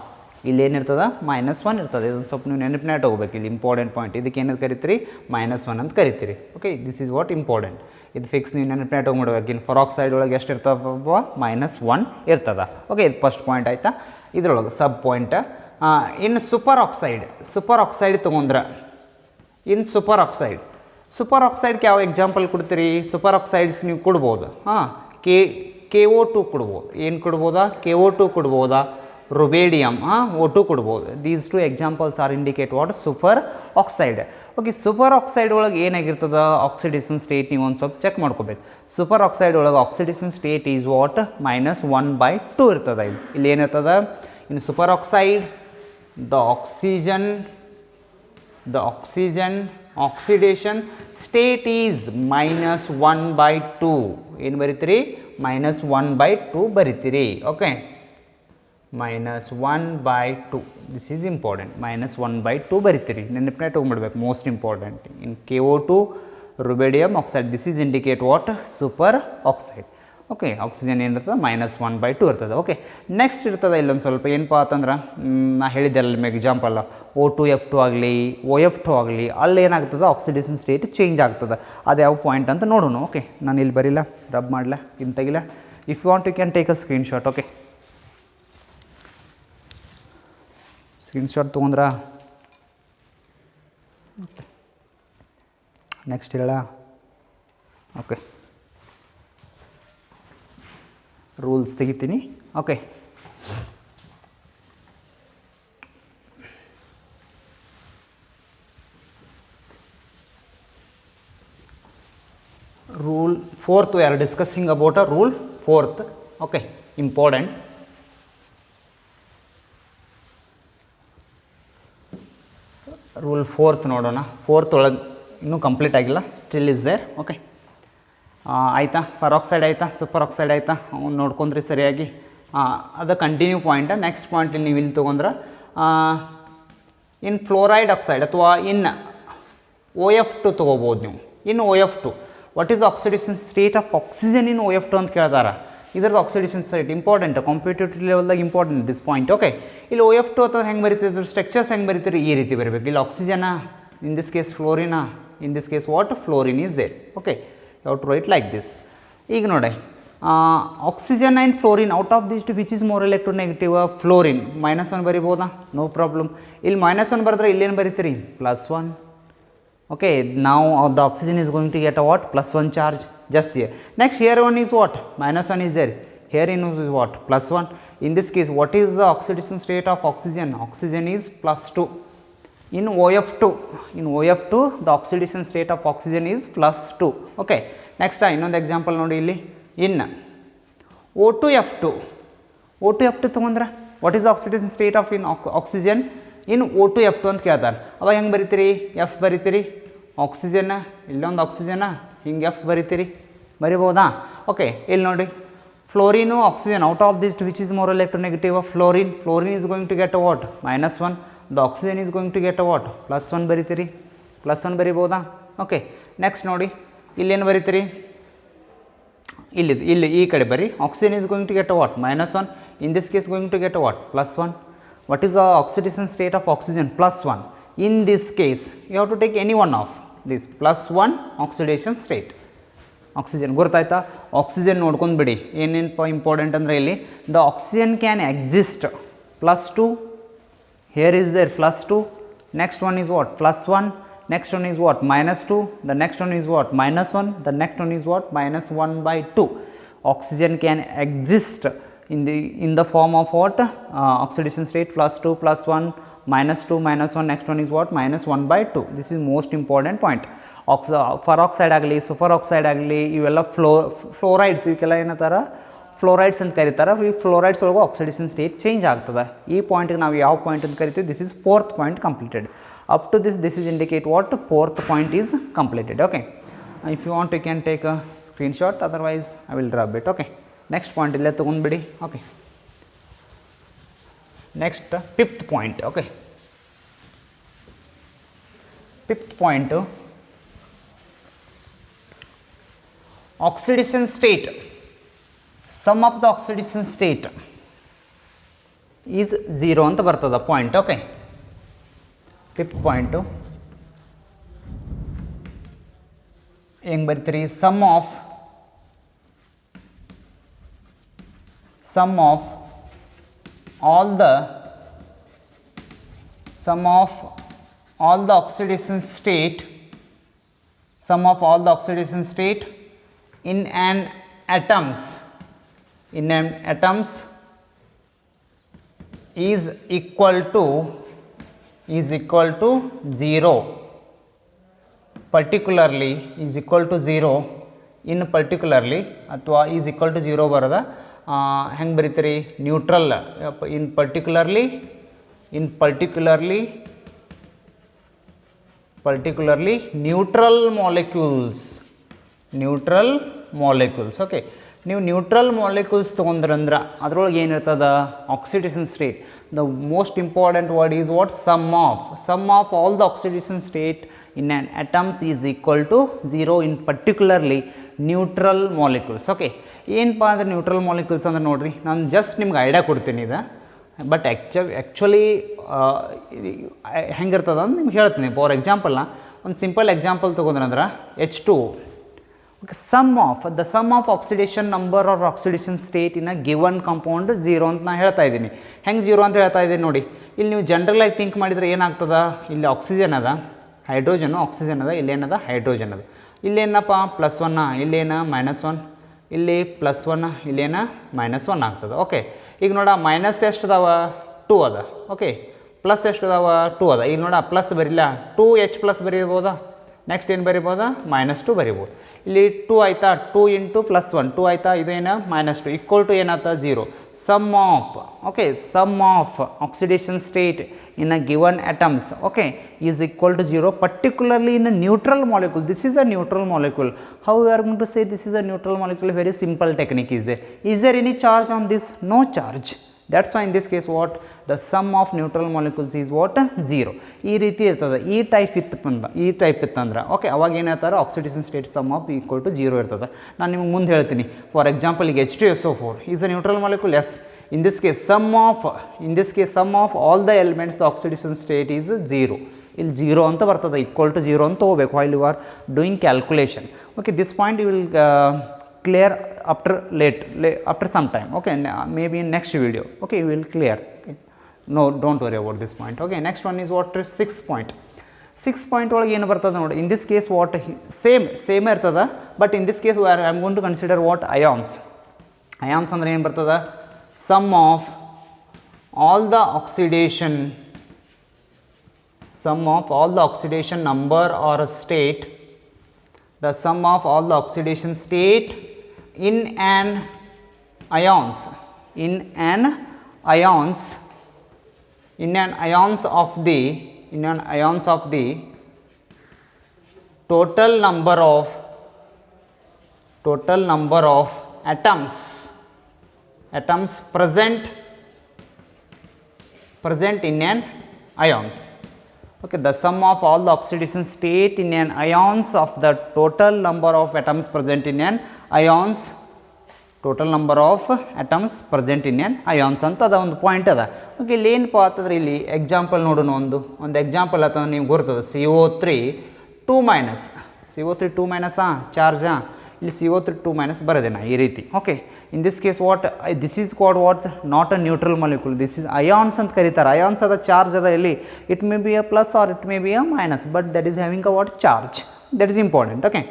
ಇಲ್ಲೇನಿರ್ತದೆ -1 ಇರ್ತದೆ. ಇದೊಂದು ಸ್ವಲ್ಪ ನೀವು ನೆನಪಿನ ಹೋಗ್ಬೇಕು ಇಲ್ಲಿ ಇಂಪಾರ್ಟೆಂಟ್ ಪಾಯಿಂಟ್ ಇದಕ್ಕೆ ಏನಂತ ಕರಿತೀರಿ -1 ಅಂತ ಕರಿತೀರಿ okay. This is what important ಇದು ಫಿಕ್ಸ್ ನೀವು ನೆನಪಿನ ಹೋಗ್ಬಿಡ್ಬೇಕು. ಇನ್ನು ಫೆರಾಕ್ಸೈಡ್ ಒಳಗೆ ಎಷ್ಟು ಇರ್ತದಪ್ಪ -1 ಇರ್ತದೆ ಓಕೆ. ಇದು ಫಸ್ಟ್ ಪಾಯಿಂಟ್ ಆಯಿತಾ. ಇದರೊಳಗೆ ಸಬ್ ಪಾಯಿಂಟ್ ಇನ್ನು ಸೂಪರ್ ಆಕ್ಸೈಡ್ ತೊಗೊಂಡ್ರೆ ಇನ್ ಸೂಪರ್ ಆಕ್ಸೈಡ್ಗೆ ಯಾವ ಎಕ್ಸಾಂಪಲ್ ಕೊಡ್ತೀರಿ ಸೂಪರ್ ಆಕ್ಸೈಡ್ಸ್ ನೀವು ಕೊಡ್ಬೋದು ಹಾಂ KO2 ಕೊಡ್ಬೋದು ಏನು ಕೊಡ್ಬೋದಾ KO2 ಕೊಡ್ಬೋದಾ ರುಬೇಡಿಯಮ್ O2 ಕೊಡ್ಬೋದು. These two examples are indicate what super oxide okay. Super oxide ಒಳಗೆ ಏನಾಗಿರ್ತದೆ ಆಕ್ಸಿಡೇಷನ್ ಸ್ಟೇಟ್ ನೀವು ಒಂದು ಸ್ವಲ್ಪ ಚೆಕ್ ಮಾಡ್ಕೋಬೇಕು. ಸೂಪರ್ ಆಕ್ಸೈಡ್ ಒಳಗೆ ಆಕ್ಸಿಡೇಷನ್ ಸ್ಟೇಟ್ ಈಸ್ ವಾಟ್ -1/2 ಇರ್ತದೆ. ಇಲ್ಲಿ ಏನಿರ್ತದೆ in super oxide the oxygen oxidation state is -1/2 ಏನು ಬರಿತೀರಿ -1/2 ಬರಿತೀರಿ ಓಕೆ. -1/2 ದಿಸ್ ಈಸ್ ಇಂಪಾರ್ಟೆಂಟ್ -1/2 ಬರಿತೀರಿ ನೆನಪಿನ ತೊಗೊಂಡ್ಬಿಡ್ಬೇಕು most important. In KO2 rubidium oxide this is indicate what super oxide okay. Oxygen ಏನಿರ್ತದೆ -1/2 ಇರ್ತದೆ ಓಕೆ. ನೆಕ್ಸ್ಟ್ ಇರ್ತದೆ ಇಲ್ಲೊಂದು ಸ್ವಲ್ಪ ಏನಪ್ಪ ಅಂತಂದ್ರೆ ನಾ ಹೇಳಿದ್ದೆಲ್ಲ ನಿಮಗೆ ಎಕ್ಸಾಂಪಲ್ O2F2 ಆಗಲಿ OF2 ಆಗಲಿ ಅಲ್ಲಿ ಏನಾಗ್ತದೆ ಆಕ್ಸಿಡೇಷನ್ ಸ್ಟೇಟ್ ಚೇಂಜ್ ಆಗ್ತದೆ. ಅದು ಯಾವ ಪಾಯಿಂಟ್ ಅಂತ ನೋಡೋಣ ಓಕೆ. ನಾನು ಇಲ್ಲಿ ಬರಿಲ್ಲ ರಬ್ ಮಾಡಲ ಇನ್ನು ತೆಗಿಲ್ಲ. If you want you can take a screenshot okay. Screenshot ತೊಗೊಂಡ್ರಾ ನೆಕ್ಸ್ಟ್ ಹೇಳ ಓಕೆ. ರೂಲ್ಸ್ ತೆಗಿತೀನಿ okay. Rule 4th we are discussing about a rule 4th okay important. Rule 4th ನೋಡೋಣ. 4th ಒಳಗೆ ಇನ್ನೂ ಕಂಪ್ಲೀಟ್ ಆಗಿಲ್ಲ ಸ್ಟಿಲ್ ಇಸ್ ದೇರ್ ಓಕೆ. ಆಯಿತಾ peroxide ಆಯಿತಾ super oxide ಆಯಿತಾ ಅವ್ನು ನೋಡ್ಕೊಂಡ್ರಿ ಸರಿಯಾಗಿ. ಅದು ಕಂಟಿನ್ಯೂ ಪಾಯಿಂಟ್. ನೆಕ್ಸ್ಟ್ ಪಾಯಿಂಟಲ್ಲಿ ನೀವು ಇಲ್ಲಿ ತೊಗೊಂಡ್ರೆ ಇನ್ ಫ್ಲೋರೈಡ್ ಆಕ್ಸೈಡ್ ಅಥವಾ ಇನ್ OF2 ತೊಗೋಬೋದು ನೀವು. ಇನ್ನು what is oxidation state of oxygen in OF2 ಅಂತ ಕೇಳ್ತಾರೆ. ಇದ್ರದ್ದು ಆಕ್ಸಿಡೇಷನ್ ಸ್ಟೇಟ್ ಇಂಪಾರ್ಟೆಂಟ್, ಕಾಂಪಿಟೇಟಿವ್ ಲೆವೆಲ್ದಾಗ ಇಂಪಾರ್ಟೆಂಟ್ ದಿಸ್ ಪಾಯಿಂಟ್. ಓಕೆ, ಇಲ್ಲಿ OF2 ಅಥವಾ ಹೆಂಗೆ ಬರೀತಿದ್ರು, ಸ್ಟ್ರಕ್ಚರ್ಸ್ ಹೆಂಗೆ ಬರೀತೀರಿ, ಈ ರೀತಿ ಬರಬೇಕು. ಇಲ್ಲಿ ಆಕ್ಸಿಜನ, ಇನ್ ದಿಸ್ ಕೇಸ್ ಫ್ಲೋರಿನಾ, in this case what fluorine is there. Okay, you have to write like this. ಈಗ ನೋಡಿ, oxygen and fluorine out of this which is more electronegative, fluorine -1 ಬರಿಬೋದಾ, ನೋ ಪ್ರಾಬ್ಲಮ್. ಇಲ್ಲಿ -1 ಬರೆದ್ರೆ ಇಲ್ಲೇನು ಬರೀತೀರಿ, +1. Okay, now the oxygen is going to get a what, +1 charge, just here. Next, here one is what, -1 is there, here in is what, +1. In this case, what is the oxidation state of oxygen? Oxygen is +2. In OF2, the oxidation state of oxygen is +2. Okay, next ಇನ್ನೊಂದು example ನೋಡಿ, ಇಲ್ಲಿ in O2F2 ತಗೊಂಡ್ರೆ what is oxidation state of in oxygen in O2F2 ಅಂತ ಕೇಳ್ತಾರೆ. ಅವಾಗ ಹೆಂಗೆ ಬರಿತೀರಿ, F ಬರಿತೀರಿ, ಆಕ್ಸಿಜನ್ನ, ಇಲ್ಲೊಂದು ಆಕ್ಸಿಜನ್ನ, ಹಿಂಗೆ F ಬರಿತೀರಿ, ಬರಿಬೋದಾ. ಓಕೆ, ಇಲ್ಲಿ ನೋಡಿ fluorine oxygen out of this which is more electronegative of fluorine is going to get a what, -1. The oxygen is going to get a what, +1 ಬರಿತೀರಿ, +1 ಬರಿಬೋದಾ. ಓಕೆ, ನೆಕ್ಸ್ಟ್ ನೋಡಿ, ಇಲ್ಲೇನು ಬರಿತೀರಿ, ಇಲ್ಲಿ ಈ ಕಡೆ ಬರಿ, oxygen is going to get a what, -1. In this case going to get a what, +1. What is the oxidation state of oxygen, +1. In this case, you have to take any one of this, +1 oxidation state. Oxygen ಗೊತ್ತಾಯ್ತಾ, oxygen ನೋಡ್ಕೊಂಡು ಬಿಡಿ, ಏನೇನು important ಅಂದರೆ ಇಲ್ಲಿ the oxygen can exist, +2, here is there +2, next one is what, +1, next one is what, -2, the next one is what, -1, the next one is what, -1/2. Oxygen can exist in the form of what, oxidation state +2, +1, -2, -1, next one is what, -1/2. This is most important point. Peroxide ಆಗಲಿ, super oxide ಆಗಲಿ, ಇವೆಲ್ಲ fluorides, ಇವಕ್ಕೆಲ್ಲ ಏನಂತಾರೆ, fluorides ಅಂತ ಕರೀತಾರೆ. ಈ fluorides ಒಳಗೂ oxidation state change ಆಗ್ತದೆ. ಈ ಪಾಯಿಂಟ್ಗೆ ನಾವು ಯಾವ ಪಾಯಿಂಟ್ ಅಂತ ಕರಿತೀವಿ, this is 4th point completed. Up to this is indicate what, 4th point is completed. Okay, if you want you can take a screenshot, otherwise I will drop it. Okay, next point ಇಲ್ಲೇ ತೊಗೊಂಡ್ಬಿಡಿ. Okay, next 5th point. Okay, 5th point oxidation state, sum of the oxidation state is 0 ಅಂತ ಬರ್ತದೆ point. Okay, 5th point ಹೆಂಗೆ ಬರ್ತೀರಿ, sum of all the oxidation state, in an atoms is equal to 0, particularly is equal to 0, in particularly ಅಥವಾ is equal to 0 ಬರೋದ ಹೆಂಗೆ ಬರೀತೀರಿ, neutral, in particularly neutral molecules. Okay, ನೀವು neutral molecules ತೊಗೊಂಡ್ರಂದ್ರೆ ಅದ್ರೊಳಗೆ ಏನಿರ್ತದ, oxidation state. The most important word is what, sum of all the oxidation state in an atoms is equal to 0 in particularly neutral molecules. Okay, ಏನಪ್ಪ ಅಂದರೆ neutral molecules ಅಂದ್ರೆ ನೋಡಿರಿ, ನಾನು just ನಿಮ್ಗೆ ಐಡಿಯಾ ಕೊಡ್ತೀನಿ ಇದು, ಬಟ್ ಆ್ಯಕ್ಚುಲಿ ಹೆಂಗಿರ್ತದ ಅಂತ ನಿಮ್ಗೆ ಹೇಳ್ತೀನಿ. ಫಾರ್ ಎಕ್ಸಾಂಪಲ್ನ ಒಂದು ಸಿಂಪಲ್ ಎಕ್ಸಾಂಪಲ್ ತೊಗೊಂಡ್ರಂದ್ರೆ H2O. Okay, sum of oxidation number or oxidation state in a given compound 0 ಅಂತ ನಾನು ಹೇಳ್ತಾ ಇದ್ದೀನಿ. ಹೆಂಗೆ 0 ಅಂತ ಹೇಳ್ತಾ ಇದ್ದೀನಿ ನೋಡಿ, ಇಲ್ಲಿ ನೀವು ಜನರಲಾಗಿ ಥಿಂಕ್ ಮಾಡಿದರೆ ಏನಾಗ್ತದ, ಇಲ್ಲಿ ಆಕ್ಸಿಜನ್ ಅದ, ಹೈಡ್ರೋಜನು, ಆಕ್ಸಿಜನ್ ಅದ, ಇಲ್ಲೇನದ ಹೈಡ್ರೋಜನ್ ಅದ, ಇಲ್ಲೇನಪ್ಪ +1, ಇಲ್ಲೇನ -1, ಇಲ್ಲಿ +1, ಇಲ್ಲೇನ -1 ಆಗ್ತದೆ. ಓಕೆ, ಈಗ ನೋಡ ಮೈನಸ್ ಎಷ್ಟು ಅದಾವ, 2 ಅದ. ಓಕೆ, ಪ್ಲಸ್ ಎಷ್ಟು ಅದಾವ, 2 ಅದ. ಈಗ ನೋಡ ಪ್ಲಸ್ ಬರಿಲ್ಲ, 2H+ ಬರೀಬೋದಾ, ನೆಕ್ಸ್ಟ್ ಏನು ಬರಿಬೋದಾ, -2 ಬರಿಬೋದು. ಇಲ್ಲಿ 2 ಆಯಿತಾ, 2 × +1 2 ಆಯಿತಾ, ಇದು ಏನು -2 ಈಕ್ವಲ್ ಟು ಏನಾಯ್ತಾ, 0. Sum of oxidation state in a given atoms, okay, is equal to 0, particularly in a neutral molecule. This is a neutral molecule. How we are going to say this is a neutral molecule? Very simple technique is there. Is there any charge on this? No charge. That's why in this case what the sum of neutral molecules is what 0. ಈ ರೀತಿ ಇರ್ತದೆ. ಈ type ಇತ್ತಂದ್ರೆ okay ಅವಾಗ ಏನು ಹೇಳ್ತಾರೆ oxidation state sum of equal to 0 ಇರ್ತದೆ. ನಾನು ನಿಮ್ಗೆ ಮುಂದೆ ಹೇಳ್ತೀನಿ. ಫಾರ್ ಎಕ್ಸಾಂಪಲ್ ಈಗ H2SO4 is a neutral molecule. Yes, in this case sum of all the elements the oxidation state is 0. ಇಲ್ಲಿ 0 ಅಂತ ಬರ್ತದೆ, ಈಕ್ವಲ್ ಟು 0 ಅಂತ ಹೋಗ್ಬೇಕು while you are doing calculation. Okay, this point you will clear after some time. Okay, maybe in next video. Okay, you will clear. Okay. No, don't worry about this point. Okay, next one is what is 6 point. 6 point ಒಳಗೆ ಏನು ಬರ್ತದೆ ನೋಡಿ. In this case what same ಇರ್ತದೆ, but in this case where I am going to consider what ions ಅಂದ್ರೆ ಏನು ಬರ್ತದೆ, sum of all the oxidation number or state, the sum of all the oxidation state in an ions of the total number of atoms present in an ions. Okay, the sum of all the oxidation state in an ions of the total number of atoms present in an ions, ಅಂತ ಅದ ಒಂದು point ಅದ. Okay, ಇಲ್ಲಿ ಏನಪ್ಪ ಅಂತಂದ್ರೆ ಇಲ್ಲಿ example ನೋಡೋಣ. ಒಂದು ಎಕ್ಸಾಂಪಲ್ ಆತ ನಿಮ್ಗೆ ಗೊತ್ತದ CO3 2 ಮೈನಸ್ ಚಾರ್ಜ್. ಇಲ್ಲಿ CO3 2 ಬರದೆ ನಾ ಈ ರೀತಿ. Okay, in this case this is called what not a neutral molecule, this is ions ಅಂತ ಕರೀತಾರೆ. ಅಯಾನ್ಸ್ ಅದ ಚಾರ್ಜ್ ಅದ, ಇಲ್ಲಿ it may be a plus or it may be a minus, but that is having a what charge, that is important. Okay,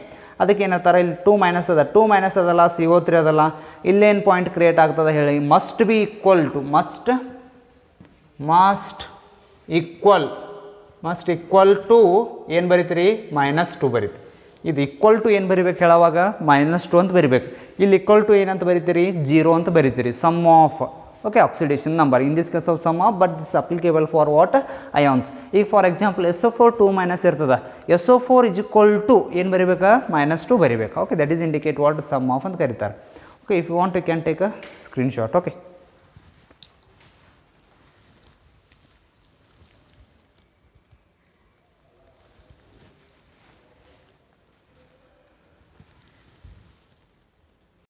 ಅದಕ್ಕೆ ಏನಂತಾರೆ ಇಲ್ಲಿ 2 minus ಅದಲ್ಲ, CO3 ಅದಲ್ಲ, ಇಲ್ಲೇನು ಪಾಯಿಂಟ್ ಕ್ರಿಯೇಟ್ ಆಗ್ತದೆ ಹೇಳಿ, ಮಸ್ಟ್ ಈಕ್ವಲ್ ಟು ಏನು ಬರೀತೀರಿ -2 ಬರೀತೀರಿ. ಇದು ಈಕ್ವಲ್ ಟು ಏನು ಬರಿಬೇಕು ಹೇಳುವಾಗ -2 ಅಂತ ಬರಿಬೇಕು. ಇಲ್ಲಿ ಈಕ್ವಲ್ ಟು ಏನಂತ ಬರಿತೀರಿ 0 ಅಂತ ಬರಿತೀರಿ. Sum of okay oxidation number in this case of sum of, but this applicable for what ions. ಈಗ ಫಾರ್ ಎಕ್ಸಾಂಪಲ್ SO4 2 ಇರ್ತದೆ, SO4 ಇಸ್ ಈಕ್ವಲ್ ಟು ಏನು ಬರಿಬೇಕಾ -2 ಬರಿಬೇಕು. Okay, that is indicate what sum of ಅಂತ ಕರೀತಾರೆ. Okay, if you want you can take a screenshot. Okay.